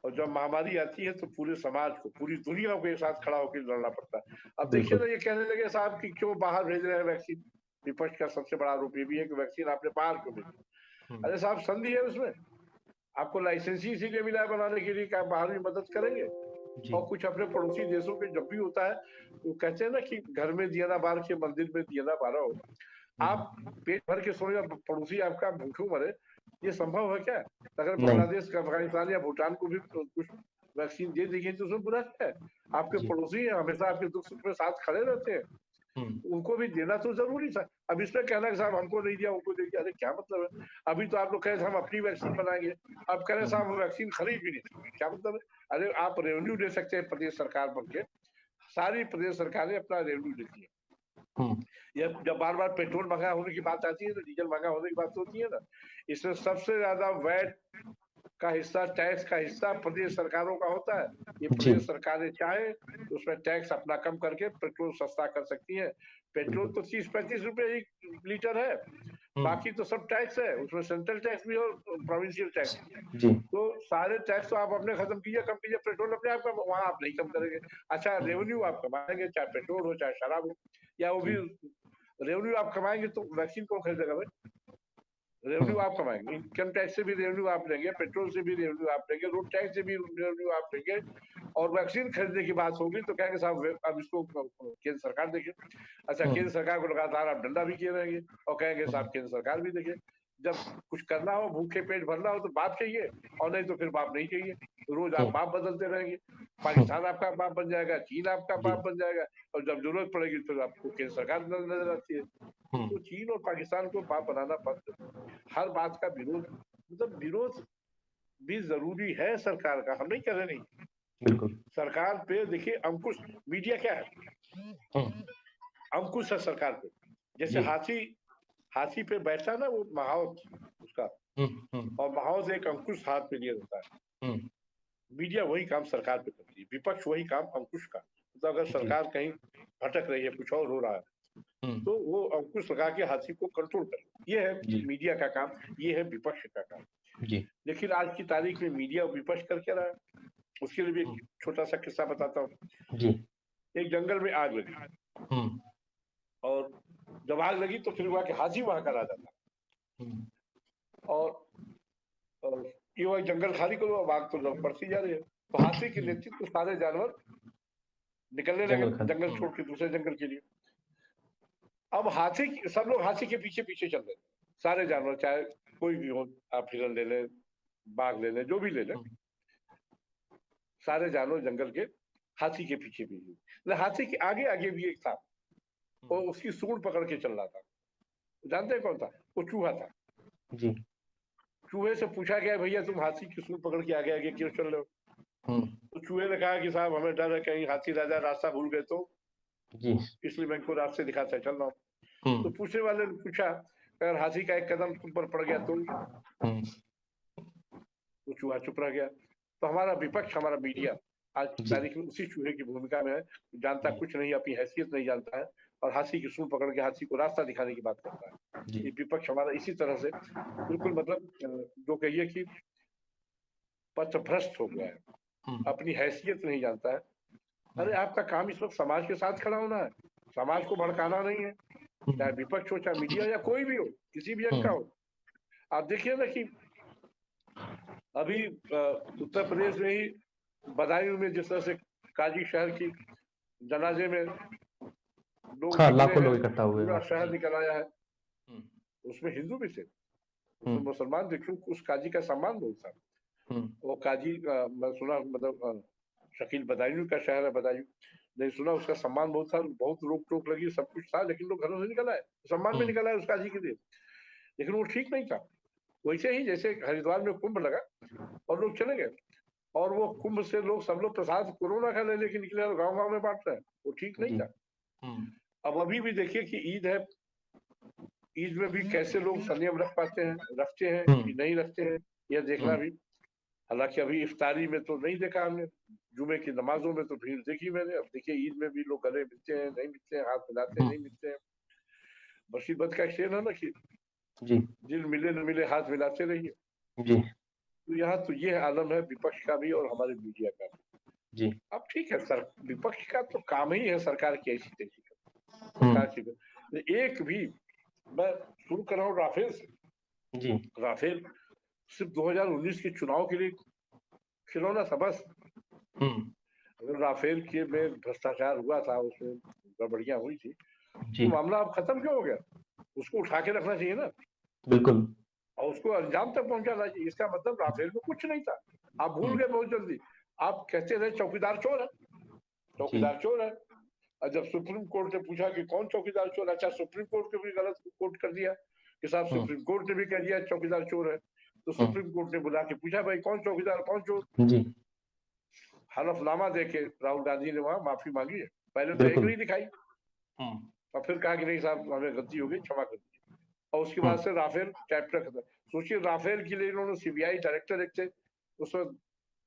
और जब महामारी आती है तो पूरे समाज को, पूरी दुनिया को एक साथ खड़ा होकर लड़ना पड़ता है। अब देखिए बिल्कुल, ना, ये कहने लगे साहब कि क्यों बाहर भेज रहे हैं वैक्सीन। विपक्ष का सबसे बड़ा आरोप ये भी है कि वैक्सीन आपने बाहर क्यों भेजी। हम्म, अरे साहब, संधि है उसमें, आपको लाइसेंस ही इसीलिए मिला है बनाने के लिए कि आप बाहर भी मदद करेंगे। जी, और कुछ अपने पड़ोसी देशों के जब भी होता है तो कहते हैं ना कि घर में दिया ना बार के मंदिर में दिया ना बारो। आप पेट भर के सोए, पड़ोसी आपका भूखों मरे, ये संभव है क्या? अगर नहीं, बांग्लादेश, अफगानिस्तान या भूटान को भी कुछ वैक्सीन दे दी गई तो उसमें बुरा क्या है? आपके जी, पड़ोसी हैं, हमेशा आपके दुख सुख में साथ खड़े रहते हैं, हम्म, उनको भी देना तो जरूरी था। अब इसमें कहना कि साहब हमको नहीं दिया उनको दे दिया, अरे क्या मतलब है? अभी तो आप लोग कह रहे थे हम अपनी वैक्सीन बनाएंगे, अब कह रहे हम्म, साहब हम वैक्सीन खरीद भी नहीं सकते, क्या मतलब है? अरे आप रेवेन्यू दे सकते हैं प्रदेश सरकार बन के, सारी प्रदेश सरकारें अपना रेवेन्यू देती है। हम्म, ये जब बार बार पेट्रोल महंगा होने की बात आती है तो डीजल महंगा होने की बात होती है ना, इसमें सबसे ज्यादा वैट का हिस्सा, टैक्स का हिस्सा प्रदेश सरकारों का होता है। ये जी, प्रदेश सरकारें चाहे तो उसमें टैक्स अपना कम करके पेट्रोल सस्ता कर सकती है। पेट्रोल बिल्कुल, तो 30-35 रुपए ही लीटर है, हम्म, बाकी तो सब टैक्स है, उसमें सेंट्रल टैक्स भी और प्रोविंशियल टैक्स भी। जी, तो सारे टैक्स तो आप अपने खत्म कीजिए, कम कीजिए, पेट्रोल अपने आप का वहां आप नहीं कम करेंगे। अच्छा, रेवेन्यू आप कमाएंगे, चाहे पेट्रोल हो चाहे शराब हो, या वो भी जी, रेवेन्यू आप कमाएंगे तो वैक्सीन कौन खरीदेगा भाई? रेवेन्यू हम्म, आप कमाएंगे, इनकम टैक्स से भी रेवेन्यू आप लेंगे, पेट्रोल से भी रेवेन्यू आप लेंगे, रोड टैक्स से भी रेवेन्यू आप लेंगे, और वैक्सीन खरीदने की बात होगी तो कहेंगे साहब अब इसको केंद्र सरकार देखे। अच्छा, हम्म, केंद्र सरकार को लगातार आप डंडा भी किए रहेंगे और कहेंगे साहब केंद्र सरकार भी देखे। जब कुछ करना हो, भूखे पेट भरना हो तो बाप चाहिए, और नहीं तो फिर बाप नहीं चाहिए। रोज आप हम्म, बाप बदलते रहेंगे, हम्म, पाकिस्तान आपका बाप बन जाएगा, चीन आपका जी, बाप बन जाएगा, और जब जरूरत पड़ेगी तो आपको केंद्र सरकार नजर आती है। हम्म, तो चीन और पाकिस्तान को बाप बनाना बंद करो। हर बात का विरोध, मतलब विरोध भी जरूरी है सरकार का, हम नहीं कह रहे नहीं। बिल्कुल, सरकार पे देखिए अंकुश, मीडिया क्या है? हम्म, अंकुश है सरकार पे। जैसे जी, हाथी, हाथी पे बैठा ना वो महावत उसका, हम्म, हम्म, और महावत एक अंकुश हाथ में लिए रहता है। हम्म, मीडिया वही काम सरकार पे करती है, विपक्ष वही काम अंकुश का। मतलब अगर जी, सरकार कहीं भटक रही है, कुछ और हो रहा है, हम्म, तो वो अंकुश लगा के हाथी को कंट्रोल करे। ये है जी, मीडिया का काम, ये है विपक्ष का काम। जी, लेकिन आज की तारीख में मीडिया विपक्ष कर क्या रहा है, उसके लिए भी एक हम्म, छोटा सा किस्सा बताता हूँ। जी, एक जंगल में आग लगी, हम्म, और जब आग लगी तो फिर हुआ कि हाथी वहां का राजा था, हम्म, और, और ये हुआ जंगल खाली करो, अब आग तो जब बढ़ती जा रही है, तो हाथी के हम्म, नेतृत्व सारे जानवर निकलने लगे जंगल खाली, जंगल छोड़ के दूसरे जंगल के लिए। अब सब लोग हाथी के पीछे पीछे चल रहे थे, सारे जानवर, चाहे कोई भी हो, आप हिरन ले लें, बाघ ले लें, जो भी ले लें, हम्म, सारे जानवर जंगल के हाथी के पीछे पीछे। हाथी के आगे आगे भी एक था, और उसकी सूंड पकड़ के चल रहा था। जानते हैं कौन था? वो चूहा था। जी, चूहे से पूछा गया, भैया तुम हाथी की सूंड पकड़ के आगे आगे क्यों चल रहे हो? हम्म, तो चूहे ने कहा कि साहब हमें डर है कहीं हाथी राजा रास्ता भूल गए तो, जी, इसलिए मैं इनको रास्ते दिखाता चल रहा हूँ। तो हम्म, पूछने वाले ने पूछा, अगर हाथी का एक कदम तुम पर पड़ गया तो? हम्म, वो चूहा चुप रह गया। तो हमारा विपक्ष, हमारा मीडिया आज की जी, तारीख में उसी चूहे की भूमिका में है, जानता जी, कुछ नहीं, अपनी हैसियत नहीं जानता है, और हाथी की सूंड पकड़ के हाथी को रास्ता दिखाने की बात करता है। जी, ये विपक्ष हमारा इसी तरह से बिल्कुल, मतलब जो कहिए कि पथभ्रष्ट हो गया है, हम्म, अपनी हैसियत नहीं जानता है। अरे हम्म, आपका काम इस वक्त समाज के साथ खड़ा होना है, समाज को भड़काना नहीं है। चाहे हम्म, विपक्ष हो, चाहे मीडिया, या कोई भी हो, किसी भी अंग का हम्म, हो। आप देखिए ना कि अभी उत्तर प्रदेश में ही बदायूं में जिस तरह से काजी शहर की जनाजे में लोग हाँ, निकले लाखों हैं, लोग इकट्ठा हुए पूरा वहां पे। शहर जी। निकल आया है, हम्म। उसमें हिंदू भी थे, उसमें हम्म। मुसलमान थे, क्योंकि उस काजी का सम्मान बहुत था। हम्म। वो काजी मैं सुना, मतलब शकील बदायूं का शहर है बदायूं, नहीं सुना, उसका सम्मान बहुत था, बहुत रोक टोक लगी, सब कुछ था, लेकिन लोग घरों से निकल आए, सम्मान में हम्म। निकल आए उस काजी के लिए। लेकिन वो ठीक नहीं था। वैसे ही जैसे हरिद्वार में कुंभ लगा और लोग चले गए, और वो कुंभ से लोग, सब लोग प्रसाद कोरोना का ले लेके निकले और गांव गांव में बांट रहे हैं, वो ठीक नहीं जी। था। हम्म। अब अभी भी देखिए कि ईद है, ईद में भी कैसे लोग संयम रख पाते हैं, रखते हैं कि हम्म। नहीं रखते हैं, यह देखना हम्म। भी। हालांकि अभी इफ्तारी में तो नहीं देखा हमने, जुमे की नमाजों में तो भीड़ देखी मैंने। अब देखिए ईद में भी लोग गले मिलते हैं, नहीं मिलते हैं, हाथ मिलाते हैं, हम्म। नहीं मिलते हैं। मुसीबत का शेर है ना कि जी। दिल मिले न मिले हाथ मिलाते रहिए। जी। तो यहाँ तो ये आलम है विपक्ष का भी और हमारे मीडिया का भी। जी। अब ठीक है सर, विपक्ष का तो काम ही है सरकार की ऐसी तैसी का, हम्म। सरकार की एक भी। मैं शुरू कर रहा हूँ राफेल से। जी। राफेल सिर्फ 2019 के चुनाव के लिए खिलौना था बस। हम्म। अगर राफेल के में भ्रष्टाचार हुआ था, उसमें गड़बड़ियां हुई थी, जी। तो मामला अब खत्म क्यों हो गया? उसको उठा के रखना चाहिए ना, बिल्कुल। और उसको अंजाम तक पहुंचाना चाहिए। इसका मतलब राफेल में कुछ नहीं था, आप भूल हम्म। गए बहुत जल्दी। आप कहते रहे चौकीदार चोर है, जी। चौकीदार चोर है। और जब सुप्रीम कोर्ट ने पूछा कि कौन चौकीदार चोर है, अच्छा सुप्रीम कोर्ट को भी गलत कोर्ट कर दिया कि साहब हम्म। सुप्रीम कोर्ट ने भी कह दिया चौकीदार चोर है, तो हम्म। सुप्रीम कोर्ट ने बुला के पूछा भाई कौन चौकीदार कौन चोर। जी। हलफनामा देके राहुल गांधी ने वहां माफी मांगी है, पहले तो बिल्कुल। एंग्री दिखाई, हम्म। और फिर कहा कि नहीं साहब हमें गलती हो गई, क्षमा कर दीजिए। और उसके बाद हम्म। से राफेल चैप्टर खत्म। सोचिए राफेल के लिए इन्होंने सीबीआई डायरेक्टर एक थे, उसमें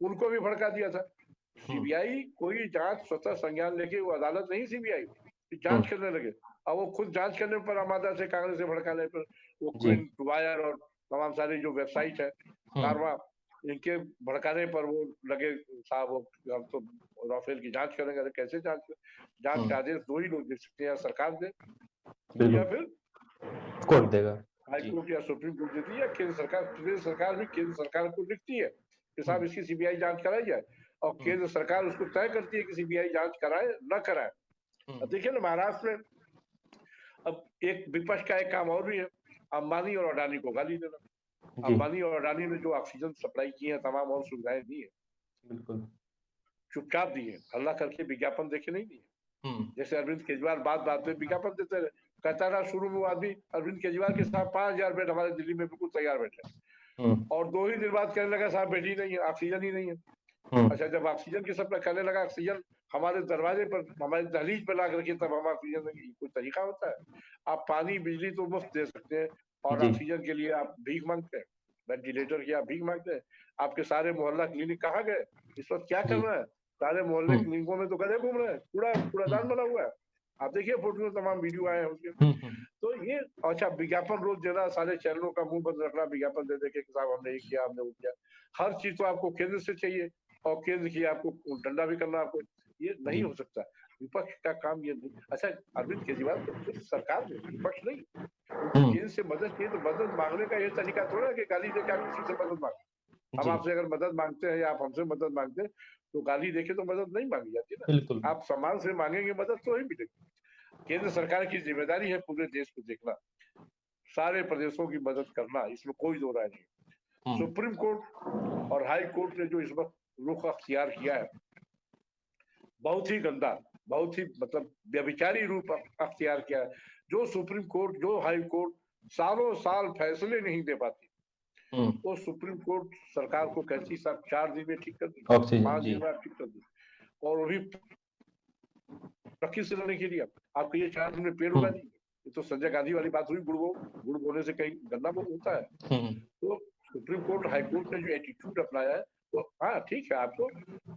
उनको भी भड़का दिया था। हम्म। सीबीआई कोई जांच स्वतः संज्ञान लेके, वो अदालत नहीं सीबीआई हम्म। जांच करने लगे, और वो खुद जांच करने पर आमादा से, कांग्रेस से भड़काने पर वो जी। क्विंट वायर और तमाम सारी जो वेबसाइट है हम्म। कारवा, इनके भड़काने पर वो लगे साहब वो हम तो राफेल की जांच करेंगे। अरे कैसे जांच करें? जांच हम्म। का आदेश दो ही लोग दे सकते हैं, या सरकार दे या बिल्कुल। फिर कोर्ट देगा। हाई जी। कोर्ट या सुप्रीम कोर्ट देती है, या केंद्र सरकार। प्रदेश सरकार भी केंद्र सरकार को लिखती है कि साहब हम्म। इसकी सीबीआई जांच कराई जाए, और हम्म। केंद्र सरकार उसको तय करती है कि सीबीआई जांच कराए न कराए। अब हम्म। देखिए ना महाराष्ट्र में, अब एक विपक्ष का एक काम और भी है, अंबानी और अडानी को गाली देना। जी। अंबानी और अडानी ने जो ऑक्सीजन सप्लाई की है, तमाम और सुविधाएं दी है, बिल्कुल। चुपचाप दी है, हल्ला करके विज्ञापन देके नहीं दी है। हम्म। जैसे अरविंद केजरीवाल बात बात में विज्ञापन देते रहे, कहता रहा शुरू में वो आदमी अरविंद केजरीवाल के साथ 5,000 बेड हमारे दिल्ली में बिल्कुल तैयार बैठे, हम्म। और 2 ही दिन बाद कहने लगा साहब बेड ही नहीं है, ऑक्सीजन ही नहीं है। हम्म। अच्छा जब ऑक्सीजन की सप्लाई करने लगा, ऑक्सीजन हमारे दरवाजे पर, हमारे दहलीज पर ला करके, तब हम ऑक्सीजन देंगे, कोई तरीका होता है? आप पानी बिजली तो मुफ्त दे सकते हैं, और जी। ऑक्सीजन के लिए आप भीख मांगते हैं, वेंटिलेटर की आप भीख मांगते हैं। आपके सारे मोहल्ला क्लिनिक कहाँ गए? इस वक्त क्या कर जी। रहे हैं? सारे मोहल्ले हम्म। क्लिनिकों में तो गधे घूम रहे हैं, कूड़ादान हम्म। बना हुआ है। आप देखिए फोटो में तमाम वीडियो आए हैं उसके। हम्म। हम्म। तो ये, अच्छा विज्ञापन रोज देना, सारे चैनलों का मुंह बंद रखना, विज्ञापन दे दे के कि साहब हमने ये किया, हमने वो किया। हर चीज तो आपको केंद्र से चाहिए, और केंद्र की आपको डंडा भी करना आपको, ये नहीं जी। हो सकता। विपक्ष का काम ये नहीं। अच्छा अरविंद केजरीवाल तो खुद सरकार में, विपक्ष नहीं, उनको हम्म। केंद्र से मदद चाहिए, तो मदद मांगने का ये तरीका थोड़ा है कि गाली देके आप किसी से मदद मांगे। हम जी। आपसे अगर मदद मांगते हैं या आप हमसे मदद मांगते हैं, तो गाली देके तो मदद नहीं मांगी जाती ना। बिल्कुल। आप सम्मान से मांगेंगे मदद तो ही मिलेगी। केंद्र सरकार की जिम्मेदारी है पूरे देश को देखना, सारे प्रदेशों की मदद करना, इसमें कोई दो राय नहीं। हम्म। सुप्रीम कोर्ट और हाई कोर्ट ने जो इस वक्त रुख अख्तियार किया है, बहुत ही गंदा, बहुत ही मतलब व्यभिचारी रूप अख्तियार किया है। जो सुप्रीम कोर्ट, जो हाई कोर्ट सालों साल फैसले नहीं दे पाती, हम्म। वो सुप्रीम कोर्ट सरकार को कहती साहब 4 दिन में ठीक कर दी, ऑक्सीजन। 5 दिन जी। में आप ठीक कर दी, और वो भी प्रकृति से लड़ने के लिए। आप कहिए 4 दिन में पेड़ उगा हम्म। दी, ये तो संजय गांधी वाली बात हुई, गुड़ बोने से कहीं गन्ना होता है। हम्म। तो सुप्रीम कोर्ट हाई कोर्ट ने जो एटीट्यूड अपनाया है, तो हाँ ठीक है, आपको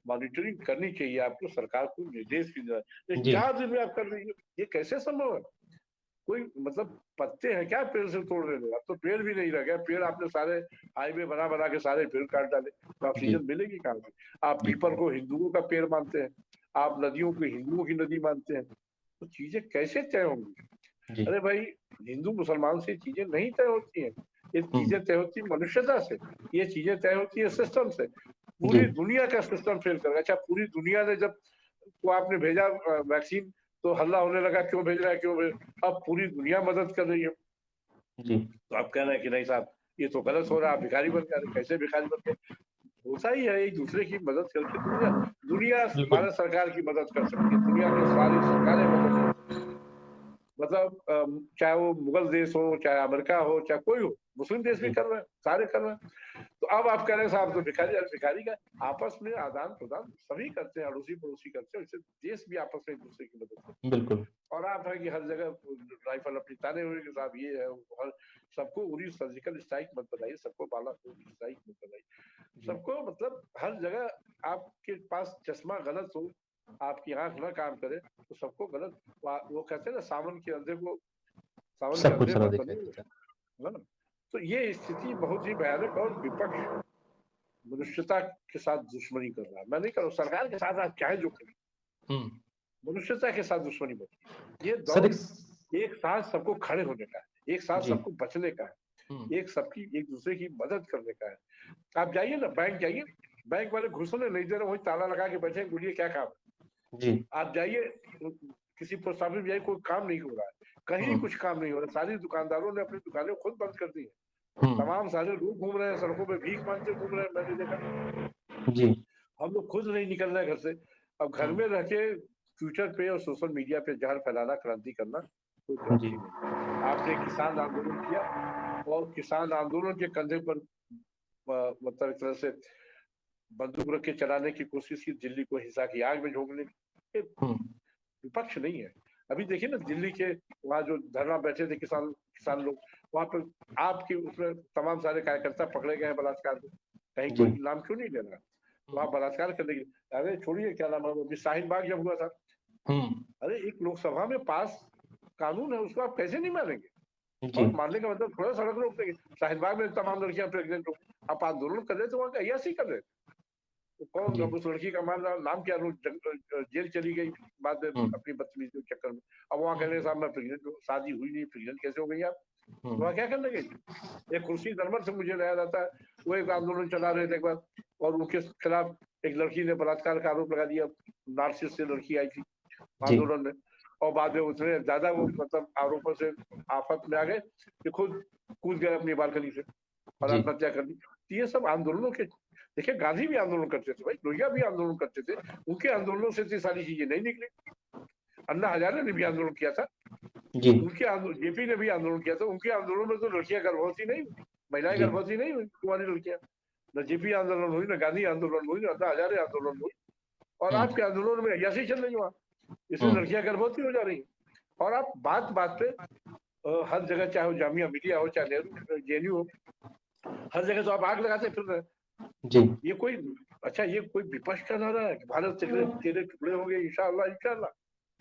मॉनिटरिंग करनी चाहिए, आपको सरकार को निर्देश की जरूरत। जी। 4 दिन में आप कर रही है, ये कैसे संभव है? कोई मतलब पत्ते हैं क्या पेड़ से तोड़ रहे हो? अब तो पेड़ भी नहीं रह गया, पेड़ आपने सारे हाईवे बना बना के सारे पेड़ काट डाले, तो जी। ऑक्सीजन मिलेगी कहाँ से? आप जी। पीपल को हिंदुओं का पेड़ मानते हैं, आप नदियों को हिंदुओं की नदी मानते हैं, तो चीजें कैसे तय होंगी? जी। अरे भाई, हिंदू मुसलमान से चीजें नहीं तय होती हैं। ये चीजें तय होती मनुष्यता से, ये चीजें तय होती है सिस्टम से। पूरी दुनिया का सिस्टम फेल कर गया। अच्छा, पूरी दुनिया ने जब तो आपने भेजा वैक्सीन, तो हल्ला होने लगा क्यों भेज रहा है, क्यों भेज, अब पूरी दुनिया मदद कर रही है। जी तो आप कह रहे हैं कि नहीं साहब ये तो गलत हो रहा है, आप भिखारी बन गए। कैसे भिखारी बन गए? होता ही है, एक दूसरे की मदद करके दुनिया दुनिया बिल्कुल। भारत सरकार की मदद कर सकती है, दुनिया की सारी सरकारें मदद कर सकती हैं। मतलब चाहे वो मुगल देश हो, चाहे अमेरिका हो, चाहे कोई हो, मुस्लिम देश भी जी कर रहे हैं, सारे कर रहे हैं। तो अब आप कह रहे हैं साहब तो भिखारी, अरे भिखारी का आपस में आदान प्रदान सभी करते हैं, अड़ोसी पड़ोसी करते हैं, इससे देश भी आपस में एक दूसरे की मदद करते हैं। बिल्कुल। और आप है कि हर जगह राइफल अपनी ताने हुए कि साहब ये है वो, हर सबको उरी सर्जिकल स्ट्राइक मत बनाइए, सबको बालाकोट स्ट्राइक मत बनाइए, जी सबको मतलब हर जगह आपके पास चश्मा गलत हो, आपकी आंख ना काम करे तो सबको गलत। वो कहते हैं ना, सावन के अंधे को, सावन के सब कुछ अंधे सरल पर दिखाई बनी देता है। है ना। तो ये स्थिति बहुत ही भयानक, और विपक्ष मनुष्यता के साथ दुश्मनी कर रहा है। मैं नहीं कर रहा हूँ, सरकार के साथ आप चाहे जो करें, हम्म। मनुष्यता के साथ दुश्मनी मत कीजिए। ये सर दौर एक साथ सबको खड़े होने का है, एक साथ जी सबको बचने का है, हम्म। एक सबकी एक दूसरे की मदद करने का है। आप जाइए ना, बैंक जाइए, बैंक वाले घुसने नहीं दे रहे, वही ताला लगा के बैठे, बोलिए क्या काम है। जी आप जाइए किसी पोस्ट ऑफिस में जाइए, कोई काम नहीं हो रहा है, कहीं हम्म। कुछ काम नहीं हो रहा। सारी दुकानदारों ने अपनी दुकानें खुद बंद कर दी है, हम्म। तमाम सारे लोग घूम रहे हैं सड़कों पे, भीख मांगते घूम रहे हैं, मैंने देखा। जी हम लोग खुद नहीं निकल रहे हैं घर से। अब घर में रह के ट्विटर पे और सोशल मीडिया पे जहर फैलाना, क्रांति करना कोई जी क्रांति नहीं। आपने किसान आंदोलन किया, और किसान आंदोलन के कंधे पर मतलब एक तरह से बंदूक रख के चलाने की कोशिश की, दिल्ली को हिंसा की आग में झोंकने की। ये हम्म। विपक्ष नहीं है। अभी देखिए ना, दिल्ली के वहां जो धरना बैठे थे किसान किसान लोग, वहां पर आपके उसमें तमाम सारे कार्यकर्ता पकड़े गए हैं बलात्कार में। कहीं जी कोई नाम क्यों नहीं ले रहा? वहां बलात्कार करने की, अरे छोड़िए क्या नाम है, अभी शाहीन बाग जब हुआ था, हम्म। अरे एक लोकसभा में पास कानून है, उसको आप कैसे नहीं मानेंगे? जी और मानने का मतलब थोड़ा सड़क रोक देंगे। शाहीन बाग में तमाम लड़कियां प्रेग्नेंट हो, आप आंदोलन कर रहे थे, वहां अय्यासी कर रहे थे। तो कौन, जी अब उस लड़की का नाम क्या, जेल चली गई बाद में हम्म। अपनी बदतमीजी के चक्कर में। अब वहां कहने साहब मैं प्रेग्नेंट हूँ, शादी हुई नहीं, प्रेग्नेंट कैसे हो गई आप? तो हम्म। वहां क्या करने गई? एक खुर्शी नरमर से मुझे याद आता है, वो एक आंदोलन चला रहे थे एक बार, और उनके खिलाफ एक लड़की ने बलात्कार का आरोप लगा दिया। नार्सिस से लड़की आई थी जी आंदोलन में, और बाद में उतने ज्यादा वो मतलब आरोपों से आफत में आ गए कि खुद कूद गए अपनी बालकनी से और जी आत्महत्या कर ली। तो ये सब आंदोलनों के, देखिए गांधी भी आंदोलन करते थे भाई, लोहिया भी आंदोलन करते थे, उनके आंदोलनों से इतनी सारी चीजें नहीं निकली। अन्ना हजारे ने भी आंदोलन किया था, जी उनके जेपी ने भी आंदोलन किया था, उनके आंदोलन में तो लड़कियां गर्भवती नहीं हुई, महिलाएं जी गर्भवती नहीं हुई, कुंवारी लड़कियां। न जेपी आंदोलन हुई, न गांधी आंदोलन हुई, न अन्ना हजारे आंदोलन हुई। और हम्म। आपके आंदोलन में अय्यासी चल रही वहां, इसलिए हम्म। लड़कियां गर्भवती हो जा रही हैं। और आप बात बात पे हर जगह, चाहे वो जामिया मिलिया हो, चाहे नेहरू जेएनयू हो, हर जगह तो आप आग लगाते फिर रहे हैं। जी ये कोई, अच्छा ये कोई विपक्ष का नारा है कि भारत तेरे तेरे टुकड़े होंगे इंशाअल्लाह इंशाअल्लाह?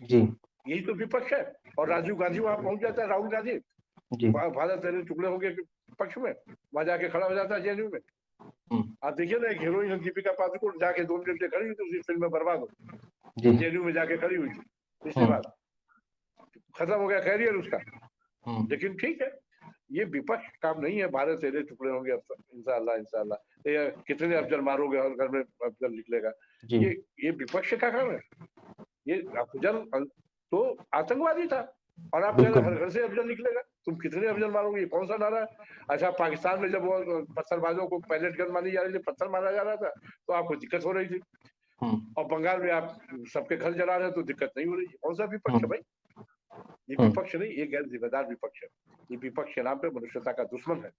जी यही तो विपक्ष है। और राजीव गांधी वहां पहुंच जाता है, राहुल गांधी जी भारत तेरे टुकड़े होंगे के पक्ष में, वहां जाके खड़ा हो जाता है जेएनयू में। हम्म। आप देखिए ना, एक हीरोइन दीपिका पादुकोण जाके 2 मिनट से खड़ी हुई थी, उसी फिल्म में बर्बाद हो, जी जेएनयू में जाके खड़ी हुई थी पिछले हम्म। बार, खत्म हो गया कैरियर उसका। हम्म। लेकिन ठीक है, ये विपक्ष काम नहीं है, भारत तेरे टुकड़े होंगे अब इंशाअल्लाह इंशाअल्लाह, ये कितने अफजल मारोगे और घर में अफजल निकलेगा। जी ये विपक्ष का काम है। ये अफजल तो आतंकवादी था, और आप कह रहे बिल्कुल। हर घर से अफजल निकलेगा, तुम कितने अफजल मारोगे, ये कौन सा नारा है? अच्छा, पाकिस्तान में जब वो पत्थरबाजों को पैलेट गन मारी जा रही थी, पत्थर मारा जा रहा था, तो आपको दिक्कत हो रही थी, हम्म। और बंगाल में आप सबके घर जला रहे हैं तो दिक्कत नहीं हो रही है। कौन सा विपक्ष है हम्म। भाई? ये हम्म। विपक्ष नहीं, ये गैर जिम्मेदार विपक्ष है। ये विपक्ष के नाम पे मनुष्यता का दुश्मन है।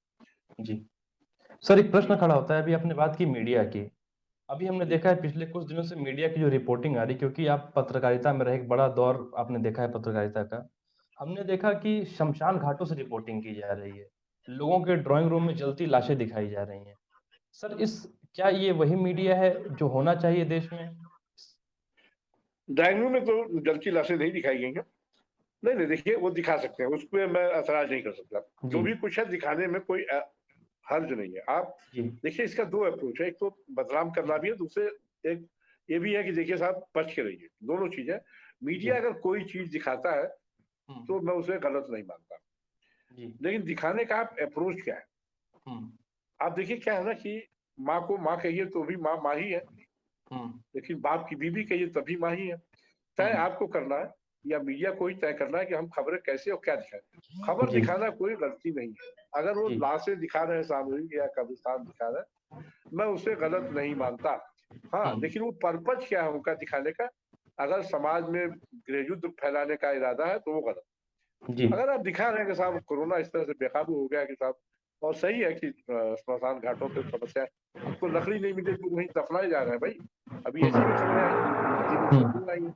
जी सर, एक जी प्रश्न खड़ा होता है, अभी आपने बात की मीडिया की। अभी हमने जी देखा है पिछले कुछ दिनों से मीडिया की जो रिपोर्टिंग आ रही, क्योंकि आप पत्रकारिता में रहे, एक बड़ा दौर आपने देखा है पत्रकारिता का। हमने देखा कि शमशान घाटों से रिपोर्टिंग की जा रही है, लोगों के ड्राइंग रूम में जलती लाशें दिखाई जा रही हैं। सर, इस क्या ये वही मीडिया है जो होना चाहिए देश में? ड्राइंग रूम में तो जलती लाशें नहीं दिखाई गई हैं। नहीं नहीं, देखिए वो दिखा सकते हैं, उस पर मैं ऐतराज नहीं कर सकता। जी जो भी कुछ है दिखाने में कोई हर्ज नहीं है। आप जी देखिए, इसका दो अप्रोच है, एक तो बदनाम करना भी है, दूसरे एक ये भी है कि देखिए साहब बच के रहिए। दोनों चीजें, जी मीडिया अगर कोई चीज दिखाता है हम्म। तो मैं उसे गलत नहीं मानता, जी लेकिन दिखाने का आप अप्रोच क्या है? आप देखिए क्या है ना कि माँ को माँ कहिए तो भी माँ माँ ही है, लेकिन बाप की बीवी कहिए तभी माँ ही है। तय आपको करना है या मीडिया को ही तय करना है कि हम खबरें कैसे और क्या दिखाएं। खबर जी, दिखाना कोई गलती नहीं है। अगर वो जी, लाशें दिखा रहे हैं सामूहिक या कब्रिस्तान दिखा रहे हैं, मैं उसे गलत नहीं मानता। हाँ, लेकिन वो पर्पज क्या है उनका दिखाने का? अगर समाज में गृहयुद्ध फैलाने का इरादा है तो वो गलत। जी, अगर आप दिखा रहे हैं कि साहब कोरोना इस तरह से बेकाबू हो गया कि साहब, और सही है कि स्मशान घाटों पे समस्या है, आपको लकड़ी नहीं मिली तो वहीं दफनाए जा रहे हैं भाई। अभी ऐसी भी खबरें आई हैं, ऐसी भी खबरें आई हैं।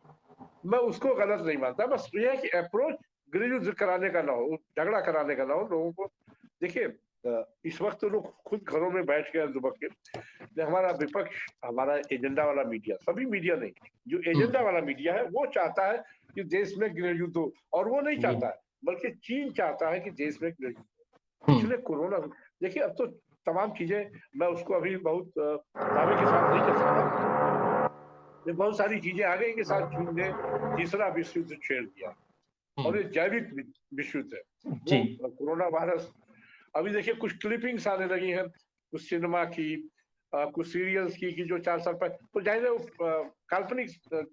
मैं उसको गलत नहीं मानता, बस ये है कि अप्रोच गृहयुद्ध कराने का ना हो, झगड़ा कराने का ना हो लोगों को। देखिए इस वक्त तो लोग खुद घरों में बैठ गए दुबक के। हमारा विपक्ष, हमारा एजेंडा वाला मीडिया, सभी मीडिया नहीं, जो एजेंडा वाला मीडिया है वो चाहता है कि देश में गृहयुद्ध हो, और वो नहीं जी, चाहता है, बल्कि चीन चाहता है कि देश में गृहयुद्ध हो। हुँ, पिछले कोरोना, देखिए अब तो तमाम चीजें, मैं उसको अभी बहुत दावे के साथ नहीं कह सकता, ये बहुत सारी चीजें आ गई के साथ चीन ने तीसरा विश्व युद्ध छेड़ दिया, और ये जैविक विश्व युद्ध है। जी, वो कोरोना वायरस, अभी देखिए कुछ क्लिपिंग्स आने लगी हैं, कुछ सिनेमा की, कुछ सीरियल्स की, कि जो 4 साल पहले, तो जाहिर है वो काल्पनिक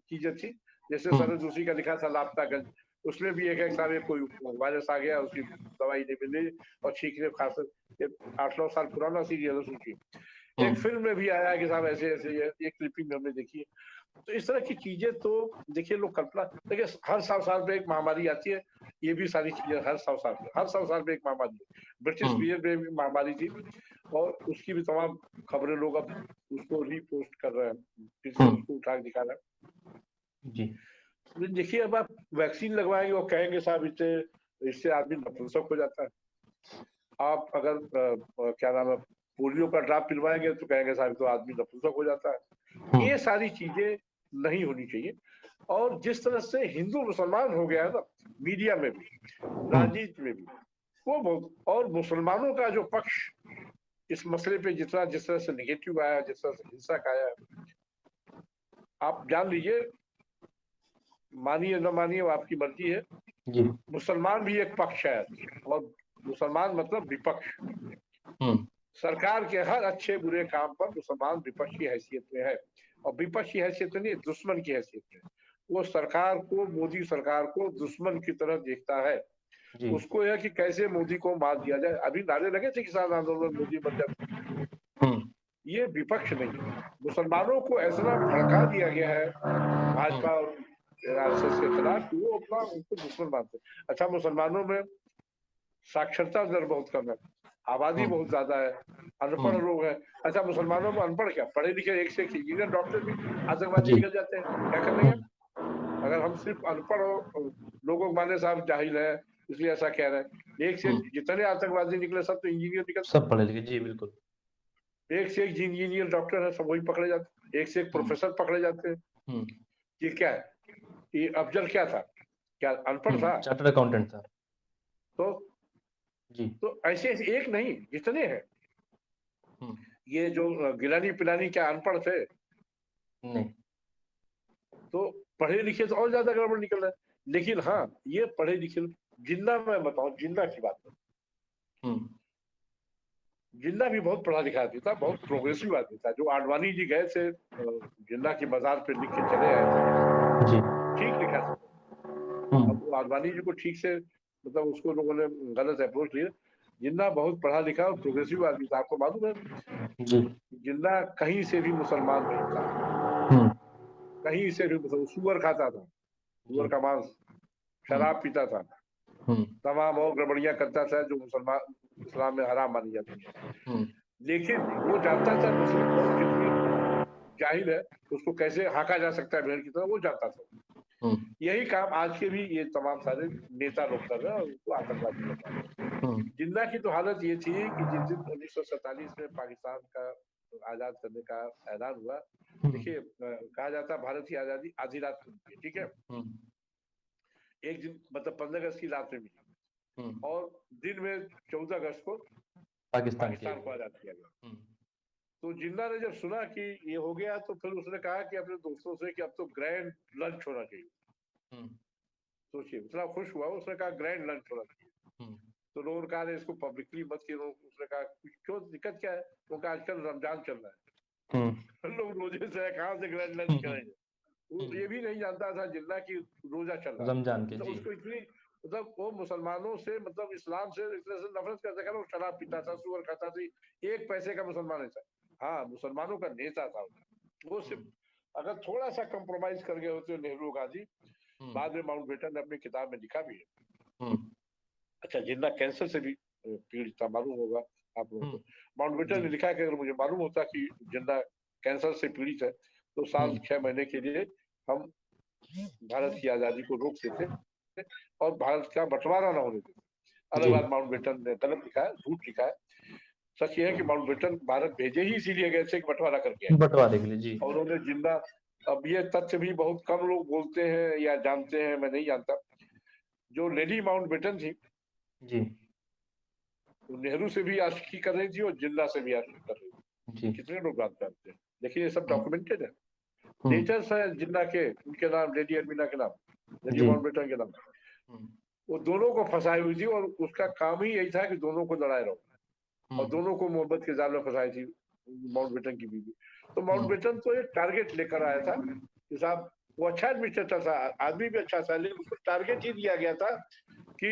चीजें थी। जैसे हुँ, सरद उसी का लिखा था लापतागंज, उसमें भी एक साल कोई वायरस आ गया, उसकी दवाई नहीं मिली और छींकने खांसने, ये 8-9 साल पुराना सीरियल है, सोचिए। हुँ, एक फिल्म में भी आया है कि साहब ऐसे ऐसे, ये क्लिपिंग हमने देखी है। तो इस तरह की चीजें तो देखिए लोग कल्पना, देखिए हर 100 साल पे एक महामारी आती है, ये भी सारी चीजें हर 100 साल पे एक महामारी है। ब्रिटिश हुँ, पीरियड में भी महामारी थी, और उसकी भी तमाम खबरें लोग अब उसको रीपोस्ट कर रहे हैं, फिर से हुँ, उसको उठा के दिखा रहे जी, हैं। तो देखिए अब आप वैक्सीन लगवाएंगे और कहेंगे साहब इससे इससे आदमी नपुंसक हो जाता है। आप अगर क्या नाम है, पोलियो का ड्रॉप पिलवाएंगे तो कहेंगे साहब तो आदमी नपुंसक हो जाता है। हुँ, ये सारी चीजें नहीं होनी चाहिए। और जिस तरह से हिंदू मुसलमान हो गया है ना, मीडिया में भी, हुँ, राजनीति में भी, वो बहुत, और मुसलमानों का जो पक्ष इस मसले पे जितना जिस तरह से निगेटिव आया, जिस तरह से हिंसक आया, आप जान लीजिए, मानिए न मानिए वो आपकी मर्जी है, जी, मुसलमान भी एक पक्ष है, और मुसलमान मतलब विपक्ष। हुँ, सरकार के हर अच्छे बुरे काम पर मुसलमान विपक्ष की हैसियत में है, और विपक्ष की हैसियत में नहीं, दुश्मन की हैसियत में। वो सरकार को, मोदी सरकार को दुश्मन की तरह देखता है। जी, उसको यह कि कैसे मोदी को मार दिया जाए। अभी नारे लगे थे किसान आंदोलन, मोदी मर जाए। हुँ, ये विपक्ष नहीं है। मुसलमानों को ऐसा भड़का दिया गया है हुँ, भाजपा और आरएसएस के खिलाफ कि वो अपना उनको दुश्मन मानते हैं। अच्छा, मुसलमानों में साक्षरता दर बहुत कम है, आबादी हुँ, बहुत ज्यादा है, हुँ, अनपढ़ लोग हैं। अच्छा, मुसलमानों में अनपढ़ क्या, पढ़े लिखे एक से एक इंजीनियर डॉक्टर भी आतंकवादी जी, निकल जाते हैं, क्या कर लेंगे? हुँ, अगर हम सिर्फ अनपढ़ लोगों को माने साहब जाहिल है इसलिए ऐसा कह रहे हैं, एक से हुँ, एक जितने आतंकवादी निकले सब तो इंजीनियर निकलते सब पढ़े लिखे, जी, बिल्कुल, हैं। एक से एक इंजीनियर डॉक्टर है, सब वही पकड़े जाते हैं, एक से एक हुँ, प्रोफेसर पकड़े जाते हैं। हुँ, ये क्या है? ये अफजल क्या था? क्या अनपढ़ था? चार्टर्ड अकाउंटेंट था, तो जी, ऐसे ऐसे एक नहीं, जितने हैं। हुँ, ये जो गिलानी पिलानी क्या अनपढ़ थे? नहीं, तो पढ़े लिखे तो और ज्यादा गड़बड़ निकल रहा है। लेकिन हाँ, ये पढ़े लिखे, जिन्ना, मैं बताऊं जिन्ना की बात, हुँ, जिन्ना भी बहुत पढ़ा लिखा आदमी था, बहुत प्रोग्रेसिव आदमी था। जो आडवाणी जी गए थे जिन्ना की मजार पे लिख के चले आए थे, जी, ठीक लिखा था। हुँ, अब वो आडवाणी जी को ठीक से, मतलब उसको लोगों ने गलत अप्रोच लिया। जिन्ना बहुत पढ़ा लिखा और प्रोग्रेसिव आदमी था, आपको मालूम है? जी, जिन्ना कहीं से भी मुसलमान नहीं था, हुँ, कहीं से भी मुसलमान, सुअर खाता था, जी, सुअर का मांस, हुँ, शराब पीता था, हुँ, तमाम और गड़बड़ियां करता था जो मुसलमान इस्लाम में हराम मानी जाती है। हुँ, लेकिन वो जानता था मुस्लिम कौम कितनी जाहिल है, उसको कैसे हाँका जा सकता है भेड़ की तरह, वो जानता था। हुँ, यही काम आज के भी ये तमाम सारे नेता लोग कर रहे हैं, और उनको आतंकवादी बता रहे हैं। हुँ, जिन्ना की तो हालत ये थी कि जिस दिन 1947 में पाकिस्तान का आजाद करने का ऐलान हुआ, हुँ, देखिए कहा जाता है भारत की आजादी आधी रात को मिली है, ठीक है? हुँ, एक दिन मतलब 15 अगस्त की रात में मिली, हुँ, और दिन में 14 अगस्त को पाकिस्तान किया पाकिस्तान को गया, आजाद किया गया। हुँ, तो जिन्ना ने जब सुना कि ये हो गया, तो फिर उसने कहा कि अपने दोस्तों से कि अब तो ग्रैंड लंच होना चाहिए। हुँ, सोचिए, इतना खुश हुआ, उसने कहा ग्रैंड लंच होना चाहिए। हुँ, तो उन्होंने कहा इसको पब्लिकली मत करो। उसने कहा क्यों, दिक्कत क्या है? तो कहा आजकल रमजान चल रहा है, लोग रोजे से कहाँ से ग्रैंड लंच करेंगे। वो ये भी नहीं जानता था जिन्ना की रोजा चल रहा है रमजान के, तो जी। उसको इतनी मतलब वो मुसलमानों से मतलब इस्लाम से इस तरह से नफरत करता था। वो शराब पीता था, सुअर खाता था, 1 पैसे का मुसलमान नहीं था। हाँ, मुसलमानों का नेता था वो। सिर्फ अगर थोड़ा सा कंप्रोमाइज कर गए होते नेहरू गांधी, बाद में माउंटबेटन ने अपनी किताब में लिखा भी है। अच्छा, जिन्ना कैंसर से भी पीड़ित था, मालूम होगा आप लोगों को। माउंटबेटन ने लिखा कि अगर मुझे मालूम होता कि जिन्ना कैंसर से पीड़ित है तो साल 6 महीने के लिए हम भारत की आजादी को रोक देते और भारत का बंटवारा ना होने देते। अलग बात, माउंटबेटन ने गलत लिखा है, झूठ लिखा है। सच ये है कि माउंटबेटन भारत भेजे ही इसीलिए गए थे कि बंटवारा करके बंटवारे के लिए, जी। और उन्होंने जिन्ना, अब ये तथ्य भी बहुत कम लोग बोलते हैं या जानते हैं, मैं नहीं जानता। जो लेडी माउंटबेटन थी जी, तो नेहरू से भी आशिकी कर रही थी और जिन्ना से भी आशिकी कर रही थी। जी। कितने लोग बात करते हैं, लेकिन ये सब डॉक्यूमेंटेड है। लेटर्स है जिन्ना के, उनके नाम लेडी अमीना के नाम, लेडी माउंटबेटन के नाम। वो दोनों को फंसाई हुई थी और उसका काम ही यही था कि दोनों को लड़ाए रहो और दोनों को मोहब्बत के जाल में फंसाई थी माउंटबेटन की बीवी। तो माउंटबेटन तो एक टारगेट लेकर आया था कि साहब, वो अच्छा एडमिनिस्ट्रेटर था, आदमी भी अच्छा था, लेकिन उसको टारगेट ही दिया गया था कि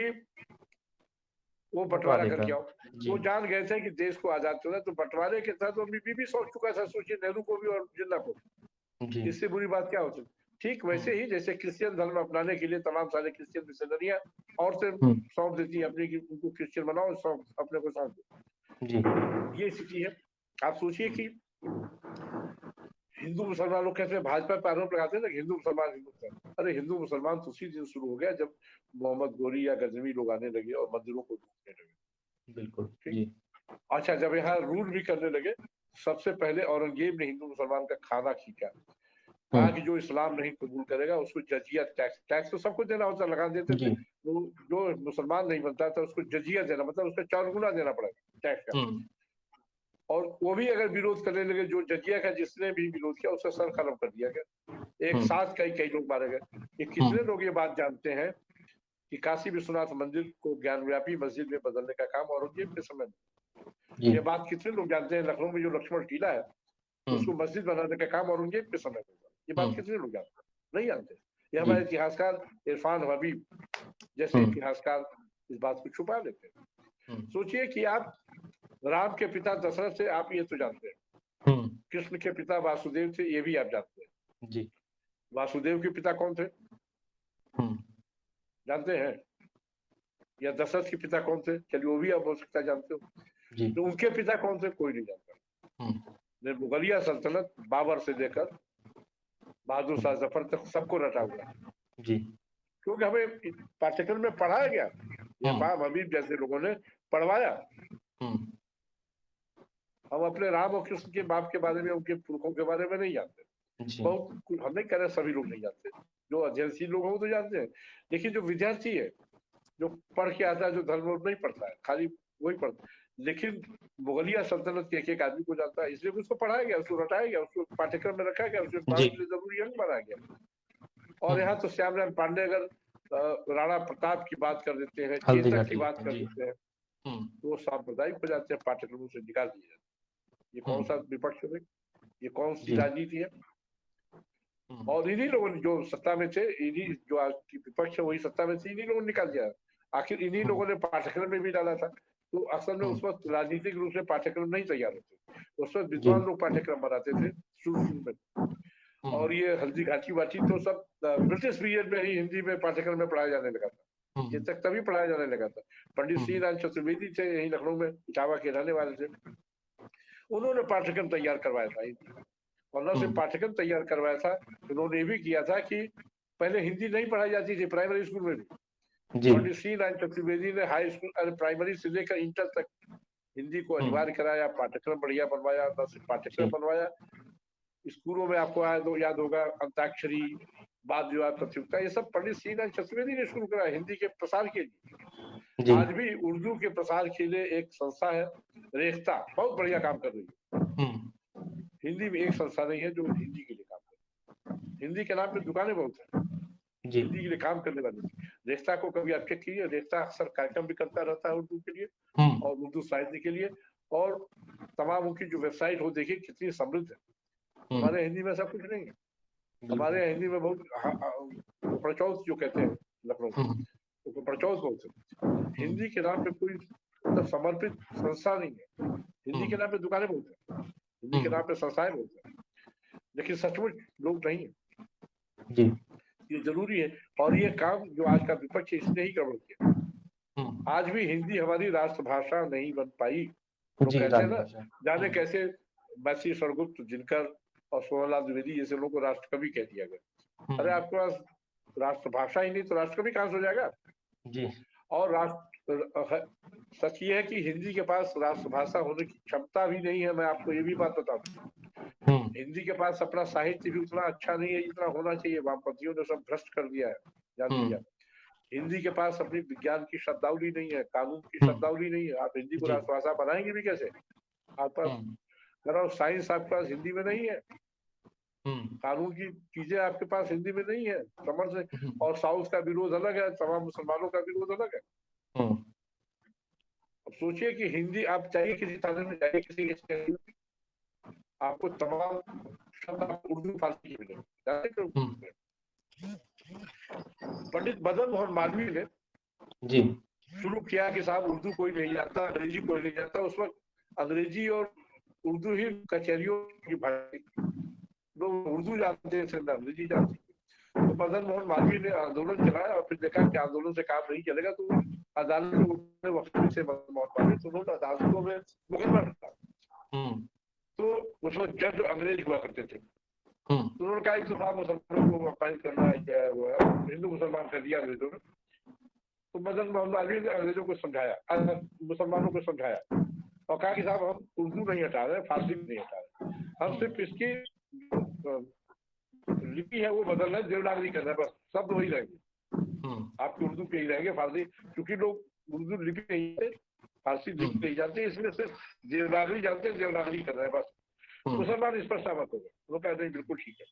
वो बंटवारा करके आओ। वो जान गए थे कि देश को आजाद करना, तो बंटवारे के साथ वो भी सोच चुका था। सोचिए, नेहरू को भी और जिन्ना को, इससे बुरी बात क्या होती। ठीक वैसे ही जैसे क्रिश्चियन धर्म अपनाने के लिए तमाम सारे क्रिश्चियन मिशनरियां और से सौंप देती है अपने की, उनको क्रिश्चियन बनाओ, अपने को सौंप दो। ये स्थिति है। आप सोचिए कि हिंदू मुसलमान लोग कहते हैं, भाजपा पे आरोप लगाते हैं ना हिंदू मुसलमान। अरे हिंदू मुसलमान तो उसी दिन शुरू हो गया जब मोहम्मद गोरी या गजनवी लोग आने लगे और मंदिरों को लूटने लगे। बिल्कुल, ठीक। अच्छा, जब यहाँ रूल भी करने लगे, सबसे पहले औरंगजेब ने हिंदू मुसलमान का खाना खींचा, कहा कि जो इस्लाम नहीं कबूल करेगा उसको जजिया टैक्स तो सबको देना होता, लगा देते थे। तो जो मुसलमान नहीं बनता था उसको जजिया देना, मतलब उसका 4 गुना देना पड़ेगा टैक्स का। और वो भी अगर विरोध करने लगे, जो जजिया का जिसने भी विरोध किया उसका सर कलम कर दिया गया। एक साथ कई लोग मारे गए। ये कितने लोग ये बात जानते हैं कि काशी विश्वनाथ मंदिर को ज्ञानव्यापी मस्जिद में बदलने का काम औरंगजेब के समय में, ये बात कितने लोग जानते हैं। लखनऊ में जो लक्ष्मण टीला है उसको मस्जिद बनाने का काम औरंगजेब के समय में हुआ। ये बात कितने लोग जानते हैं? नहीं जानते। ये हमारे इतिहासकार इरफान हबीब जैसे इतिहासकार इस बात को छुपा लेते हैं। सोचिए कि आप राम के पिता दशरथ से, आप ये तो जानते हैं। कृष्ण के पिता वासुदेव थे, ये भी आप जानते हैं जी। वासुदेव के पिता कौन थे जानते हैं? या दशरथ के पिता कौन थे? चलिए वो भी आप हो सकता है जानते हो। तो उनके पिता कौन थे? कोई नहीं जानता। मुगलिया सल्तनत बाबर से लेकर बहादुर शाह जफर तक सबको रटा हुआ जी, क्योंकि हमें पाठ्यक्रम में पढ़ाया गया। इरफान हबीब जैसे लोगों ने पढ़वाया। हम अपने राम और कृष्ण के बाप के बारे में, उनके पुरखों के बारे में नहीं जानते। बहुत, हम नहीं कह रहे सभी लोग नहीं जानते, जो अध्ययनशील लोग हो तो जानते हैं, लेकिन जो विद्यार्थी है, जो पढ़ के आता है, जो धर्म नहीं पढ़ता है, खाली वही पढ़ता है। लेकिन मुगलिया सल्तनत के एक आदमी को जानता है, इसलिए उसको पढ़ाया गया, उसको रटाया गया, उसको पाठ्यक्रम में रखा गया, उसके पढ़ाने के लिए जरूरी अंग बनाया गया। और यहाँ तो श्यामलाल पांडे अगर राणा प्रताप की बात कर देते हैं, चेतक की बात कर देते हैं, तो वो सांप्रदायिक हो जाते हैं, पाठ्यक्रमों से निकाल दिए जाते हैं। ये कौन सा विपक्ष है? ये कौन सी राजनीति है? और इन्हीं लोगों ने जो सत्ता में थे, इन्हीं जो आज की विपक्ष है वही सत्ता में थे, इन्हीं लोगों ने निकाल दिया। आखिर इन्हीं लोगों ने पाठ्यक्रम में भी डाला था। तो असल में उस वक्त राजनीतिक रूप से पाठ्यक्रम नहीं तैयार होते, उस वक्त विद्वान लोग पाठ्यक्रम बनाते थे शुरू में। और ये हल्दी घाटी वाटी तो सब ब्रिटिश पीरियड में ही हिंदी में पाठ्यक्रम में पढ़ाया जाने लगा था। ये तक तभी पढ़ाया जाने लगा था। पंडित श्री नारायण चतुर्वेदी थे, यही लखनऊ में इटावा के रहने वाले थे, उन्होंने पाठ्यक्रम तैयार करवाया था। और न सिर्फ पाठ्यक्रम तैयार करवाया था, उन्होंने ये भी किया था कि पहले हिंदी नहीं पढ़ाई जाती थी प्राइमरी स्कूल में भी। पंडित श्री नारायण चतुर्वेदी ने हाई स्कूल, प्राइमरी से लेकर इंटर तक हिंदी को अनिवार्य कराया, पाठ्यक्रम बढ़िया बनवाया। न सिर्फ पाठ्यक्रम बनवाया, स्कूलों में आपको याद होगा अंताक्षरी, वाद विवाद प्रतियोगिता, ये सब पंडित श्री नारायण चतुर्वेदी ने शुरू कराया हिंदी के प्रसार के लिए। आज भी उर्दू के प्रसार के लिए एक संस्था है रेख्ता, बहुत बढ़िया काम कर रही है। हिंदी में एक संस्था नहीं है जो हिंदी के लिए काम करे। हिंदी के नाम पे दुकानें बहुत है हिंदी के लिए काम करने वाली, रेख्ता को कभी अटैक किए? रेख्ता अक्सर कार्यक्रम भी करता रहता है उर्दू के लिए और उर्दू साहित्य के लिए, और तमाम उनकी जो वेबसाइट हो देखिए कितनी समृद्ध है। हमारे हिंदी में ऐसा कुछ नहीं है। हमारे हिंदी में बहुत प्रचौत जो कहते हैं लखनऊ, तो प्रचौत बोलते हैं। हिंदी के नाम पे कोई समर्पित संस्था नहीं है। हिंदी के नाम पे दुकानें बोलते हैं, हिंदी के नाम पे संस्थाएं बोलते हैं, लेकिन सचमुच लोग नहीं है जी। ये जरूरी है। और ये काम जो आज का विपक्ष है इसने ही गड़बड़ किया। आज भी हिंदी हमारी राष्ट्रभाषा नहीं बन पाई। लोग कहते हैं ना, जाने कैसे मैसी सरगुप्त जिनकर और सोहनलाल द्विवेदी जैसे लोगों को राष्ट्रकवि कह दिया गया। अरे आपके पास राष्ट्रभाषा ही नहीं तो राष्ट्रकवि कहां से हो जाएगा जी। और सच ये है कि हिंदी के पास राष्ट्रभाषा होने की क्षमता भी नहीं है। मैं आपको ये भी बात बता दूं, हिंदी के पास अपना साहित्य भी उतना अच्छा नहीं है जितना होना चाहिए। वामपंथियों ने सब भ्रष्ट कर दिया है, जान लीजिए। हिंदी के पास अपनी विज्ञान की शब्दावली नहीं है, कानून की शब्दावली नहीं है। आप हिंदी को राष्ट्रभाषा बनाएंगे भी कैसे? आपके पास साइंस आपके पास हिंदी में नहीं है, कानून की चीजें आपके पास हिंदी में नहीं है, समझ से। और साउथ का विरोध अलग है, तमाम मुसलमानों का विरोध अलग है। अब सोचिए कि हिंदी आप चाहिए किसी थाने में जाइए, किसी आपको तमाम शब्द उर्दू फारसी की मिलेंगे। पंडित मदन मोहन मालवीय ने जी शुरू किया कि साहब उर्दू कोई नहीं जानता, अंग्रेजी कोई नहीं जानता। उस वक्त अंग्रेजी और उर्दू ही कचहरियों की भाषा, लोग उर्दू जानते थे ना अंग्रेजी जानते थे। तो मदन मोहन मालवीय ने आंदोलन चलाया और फिर देखा कि आंदोलन से काम नहीं चलेगा, तो अदालत वक्त से मदन मोहन मालवीय तो उन्होंने अदालतों में मुकदमा लड़ा। तो उस वक्त जज अंग्रेज हुआ करते थे, तो उन्होंने कहा कि साहब मुसलमानों को अपमानित करना है, हिंदू मुसलमान कर दिया अंग्रेजों ने। तो मदन मोहन मालवीय ने अंग्रेजों को समझाया, मुसलमानों को समझाया और कहा कि साहब हम उर्दू नहीं हटा रहे, फारसी नहीं हटा रहे, हम सिर्फ इसकी लिपि है वो बदल रहे, देवनागरी कर रहे हैं, बस शब्द वही रहेंगे, आपके उर्दू के ही रहेंगे, फारसी क्योंकि लोग उर्दू लिपि नहीं है, फारसी लिपि नहीं जानते, इसमें सिर्फ देवनागरी जानते हैं, देवनागरी कर रहे हैं बस। मुसलमान इस पर सहमत हो गए, वो कहते हैं बिल्कुल ठीक है।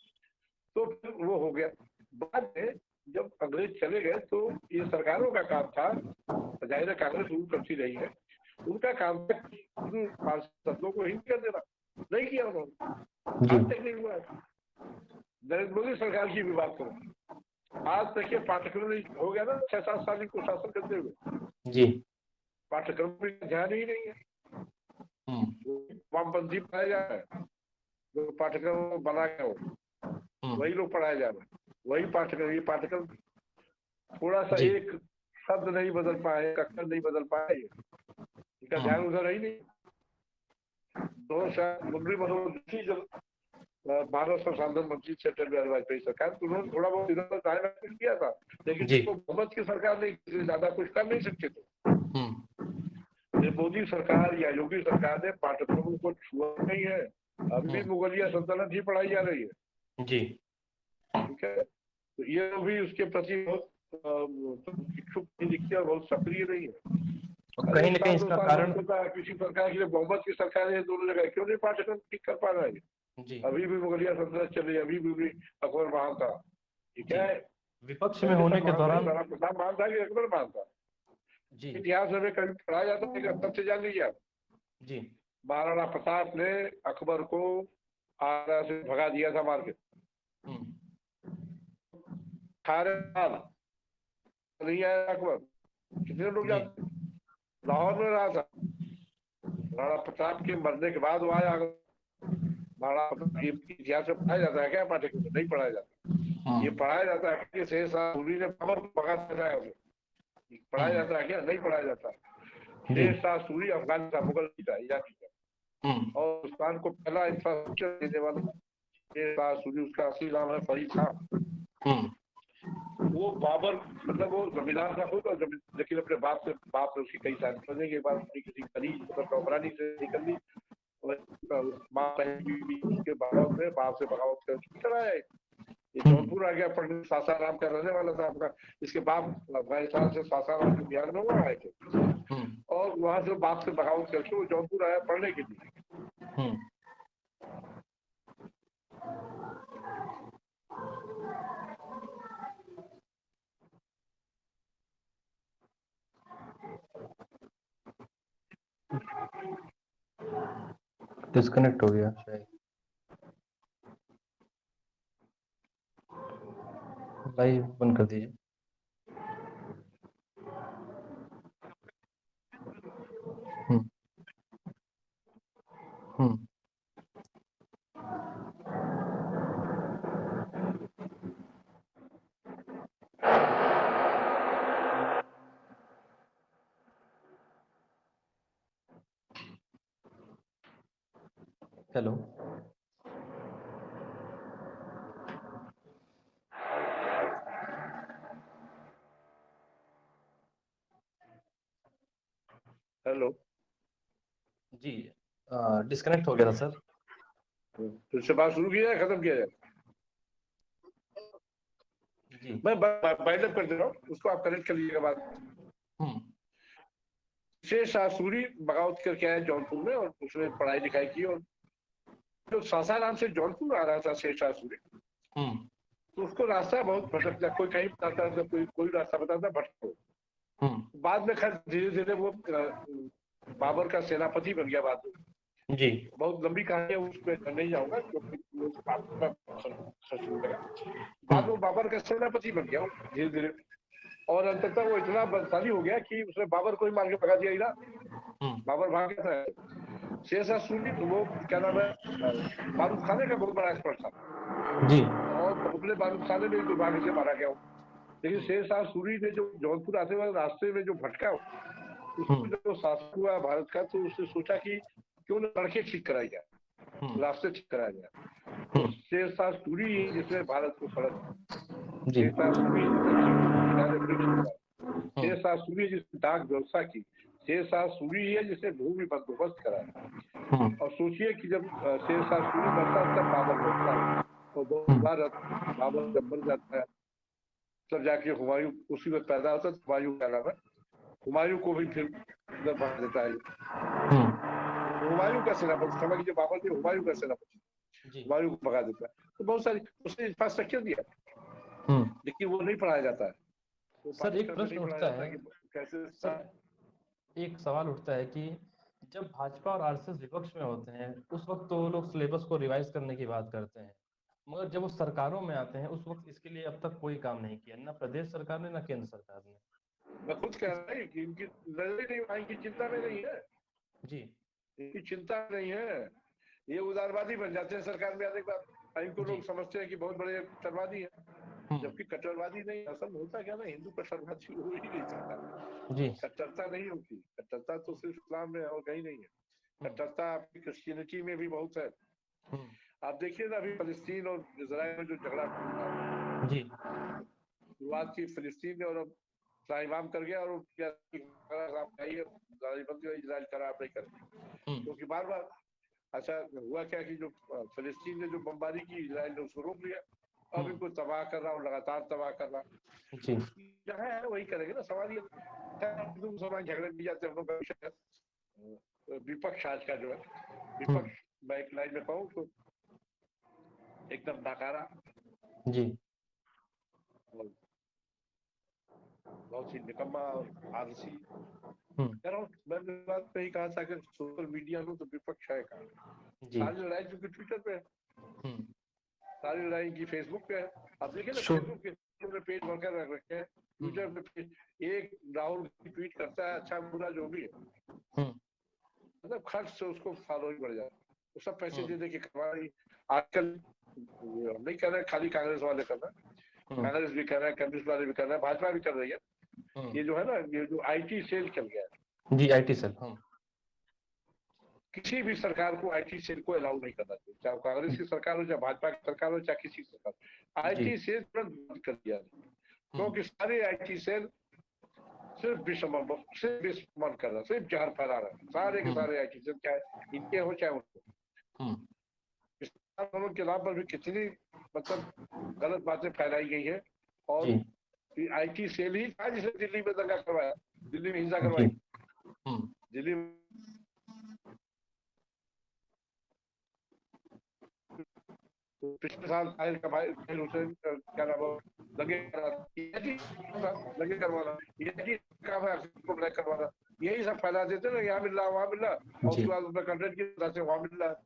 तो फिर वो हो गया। बाद में जब अंग्रेज चले गए तो ये सरकारों का काम था, जाहिर है कांग्रेस रूल करती रही है, उनका काम था फारसी शब्दों को हिंदी कर देना, नहीं किया उन्होंने, आज तक नहीं हुआ। नरेंद्र मोदी सरकार की भी बात करो, आज तक ये पाठ्यक्रम हो गया ना 6-7 साल को शासन करते हुए जी, पाठ्यक्रम में ध्यान ही नहीं है, वामपंथी पढ़ाया जा रहा है, जो पाठ्यक्रम बना गया हो वही लोग पढ़ाया जा रहा है, वही पाठ्यक्रम। ये पाठ्यक्रम थोड़ा सा एक शब्द नहीं बदल पाए, एक अक्षर नहीं बदल पाए, इसका ध्यान उधर ही नहीं। 2000 मुरली मनोहर जोशी जब मानव संसाधन मंत्री थे अटल बिहारी वाजपेयी सरकार, तो उन्होंने थोड़ा बहुत इधर दायरा किया था, लेकिन तो बहुमत की सरकार नहीं, ज्यादा कुछ कर नहीं सकते थे। मोदी सरकार या योगी सरकार ने पाठ्यक्रमों को छुआ नहीं है, अभी मुगलिया सल्तनत ही पढ़ाई जा रही है जी, ठीक है। तो ये भी उसके प्रति बहुत इच्छुक नहीं दिखती और बहुत सक्रिय नहीं है। कहीं न कहीं इसका कारण किसी सरकार के लिए बहुमत की सरकार है, दोनों जगह क्यों नहीं पाठ्यक्रम ठीक कर पा रहा है जी। अभी भी मुगलिया सल्तनत चली, अभी भी अकबर महान था, ठीक है। विपक्ष में होने के दौरान राणा प्रताप महान था कि अकबर महान था जी, इतिहास में कभी पढ़ाया जाता है, तब से जान लीजिए आप जी। महाराणा प्रताप ने अकबर को आगरा से भगा दिया था मार के, 18 साल नहीं आया अकबर, कितने लोग जानते, लाहौर में रहा था। राणा प्रताप के मरने के बाद वो आया। इतिहास में पढ़ाया जाता है क्या? पाठ्यक्रम में नहीं पढ़ाया जाता। ये पढ़ाया जाता है कि शेरशाह ने बाबर को भगा दिया है, पढ़ाया जाता है क्या? नहीं पढ़ाया जाता। शेरशाह सूरी अफगान का मुगल था, ईरानी था, और हिंदुस्तान को पहला इंफ्रास्ट्रक्चर देने वाला शेरशाह सूरी, उसका असली नाम है फरीद खान। वो बाबर मतलब वो जमींदार था खुद, लेकिन अपने बाप से उसकी कई सारी समझने के बाद किसी खरीद मतलब नौकरानी से निकल ली, के बगावत में बाप से बगावत कर कराया। ये जौनपुर आ गया पढ़ने, सासाराम का रहने वाला था आपका, इसके बाप अफगानिस्तान से सासाराम के बिहार में वो आए थे, और वहां से बाप से बगावत करके वो जौनपुर आया पढ़ने के लिए। डिस्कनेक्ट हो गया शायद। लाइव बंद कर दीजिए। हम्म हम्म हेलो। हेलो। जी डिस्कनेक्ट हो गया था सर। फिर से बात शुरू किया जाए, खत्म किया जाए? जी। मैं बाइंड अप कर दे रहा हूँ, उसको आप कनेक्ट कर लीजिएगा बात। हम्म शेष आसूरी बगावत करके आया जौनपुर में, और उसने पढ़ाई लिखाई की, और जो सासाराम से जौनपुर आ रहा था शेष आसूरी, हम्म तो उसको रास्ता बहुत भटकता, कोई कहीं बताता था, कोई कोई रास्ता बताता, भटको। बाद में खैर धीरे धीरे वो बाबर का सेनापति बन गया बाद में। जी। बहुत लंबी कहानी है, उसमें नहीं जाऊंगा क्योंकि बाद में बाबर का सेनापति बन गया धीरे धीरे, और अंततः वो इतना बलशाली हो गया कि उसने बाबर को ही मार के भगा दिया इधर। बाबर भाग गया था। शेरशाह सूरी वो क्या नाम है, बारूद खाने का बहुत बड़ा एक्सपर्ट था, जी। और अपने बारूद खाने में दुर्भाग्य से मारा गया। लेकिन शेरशाह सूरी ने जो जौनपुर आते हुए रास्ते में जो भटका, उसको जो शासन हुआ भारत का, तो उसने सोचा कि क्यों न सड़कें ठीक कराई जाए, रास्ते ठीक कराया जाए। तो शेरशाह सूरी ही जिसने भारत को सड़क, शेरशाह सूरी जिसने सिंधु के किनारे ब्रिज बनवाया, शेरशाह सूरी जिसने डाक व्यवस्था की, शेरशाह सूरी ही है जिसने भूमि बंदोबस्त कराया। और सोचिए कि जब शेरशाह सूरी मरता तब बाबर मरता है, और बहुत बार बाबर जब मर जाता है तब जाके हुमायूं उसी वक्त पैदा होता है, हुमायूं का नाम है, हुमायूं को भी फिर उधर भगा देता है। हुमायूं का सेनापति, समझ लीजिए बाबर ने हुमायूं का सेनापति, हुमायूं को भगा देता है। तो बहुत सारी उसने इंफ्रास्ट्रक्चर दिया, लेकिन वो नहीं पढ़ाया जाता है। वो सर एक प्रश्न उठता है कि कैसे सर, एक सवाल उठता है कि जब भाजपा और आरएसएस विपक्ष में होते हैं उस वक्त तो वो लोग सिलेबस को रिवाइज करने की बात करते हैं, मगर जब वो सरकारों में आते हैं उस वक्त इसके लिए अब तक कोई काम नहीं किया, ना प्रदेश सरकार ने ना केंद्र सरकार ने। मैं खुद कह रहा हूँ कि इनकी नजर नहीं, इनकी चिंता में नहीं है जी। इनकी चिंता नहीं है। ये उदारवादी बन जाते हैं सरकार में आने के बाद। इनको लोग समझते हैं कि बहुत बड़े कट्टरवादी है, जबकि कट्टरवादी नहीं। असल में होता क्या ना, हिंदू कट्टरवादी हो ही नहीं सकता। जी। कट्टरता नहीं होती, कट्टरता तो सिर्फ इस्लाम में और कहीं नहीं है। कट्टरता आपकी क्रिश्चियनिटी में भी बहुत है। आप देखिए ना, अभी फलस्तीन और इजराइल में जो झगड़ा जी। शुरुआत की फिलिस्तीन ने, और अब इमाम कर गया, और क्या इजराइल खराब नहीं कर, क्योंकि बार बार अच्छा हुआ क्या कि जो फिलिस्तीन ने जो बमबारी की, इजराइल ने उसको रोक लिया। अब इनको तबाह कर रहा, और लगातार तबाह कर रहा। जहाँ है वही करेंगे ना। सवाल ये मुसलमान झगड़े भी जाते हैं, हम लोग विपक्ष आज का जो है, विपक्ष मैं एक लाइन में कहूँ तो एकदम नाकारा, जी। बहुत ही निकम्मा और आलसी। मैंने बात पे ही कहा था कि सोशल मीडिया में तो विपक्ष है कहाँ। सारी लड़ाई जो ट्विटर पे है, सारी लड़ाई की फेसबुक पे है। अब देखिए ना, फेसबुक के पेज बनकर रख रखे हैं, ट्विटर पे पेज, एक राहुल ट्वीट करता है, अच्छा बुरा जो भी है, मतलब खर्च से उसको फॉलोइंग बढ़ जाता है। तो सब पैसे दे दे के करवा रही आजकल। हम नहीं कर रहे खाली कांग्रेस वाले कर रहे हैं, कांग्रेस भी कर रहे हैं, कम्युनिस्ट वाले भी कर रहे हैं, भाजपा भी कर रही है। ये जो है ना, ये जो आईटी सेल चल गया है, जी आईटी सेल, किसी भी सरकार को आईटी सेल को अलाउ नहीं करना चाहिए, चाहे कांग्रेस की सरकार हो, चाहे भाजपा की सरकार हो, चाहे किसी की सरकार। आईटी सेल तुरंत बंद कर दिया, क्योंकि सारे आईटी सेल सिर्फ विस्मरण कर रहा, सिर्फ जहर फैला रहा है। सारे के सारे आईटी सेल, चाहे इनके हो चाहे उनको, के नाम पर भी कितनी मतलब गलत बातें फैलाई गई है। और आईटी सेल ही था जिसने दिल्ली में दंगा करवाया, दिल्ली में हिंसा करवाई, दिल्ली में पिछले साल ताहिर का भाई ताहिर हुसैन क्या नाम है, लगे करवाना, ये काम है को ब्लैक करवाना। यही सब फैला देते ना, यहाँ मिल रहा वहां मिल रहा, और जी उसके बाद अपना कंटेंट की वजह से वहां मिल रहा है।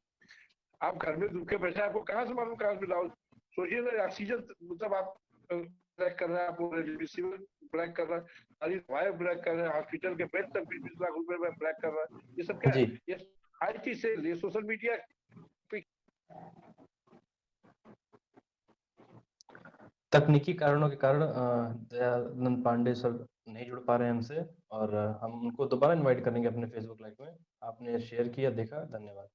आप घर में दुखे बैठे, आपको कहाँ से मालूम कहाँ से मिला? सोचिए ना, ऑक्सीजन मतलब आप ब्लैक कर रहे हैं, आपको रेमडेसिविर ब्लैक कर रहा है, सारी दवाएं ब्लैक कर रहे हैं, हॉस्पिटल के बेड तक 20-20 लाख रुपए में ब्लैक कर रहा है। ये सब क्या है? जी ये हर चीज से, ये सोशल मीडिया तकनीकी कारणों के कारण दयानंद पांडे सर नहीं जुड़ पा रहे हैं हमसे, और हम उनको दोबारा इनवाइट करेंगे अपने फेसबुक लाइव में। आपने शेयर किया, देखा, धन्यवाद।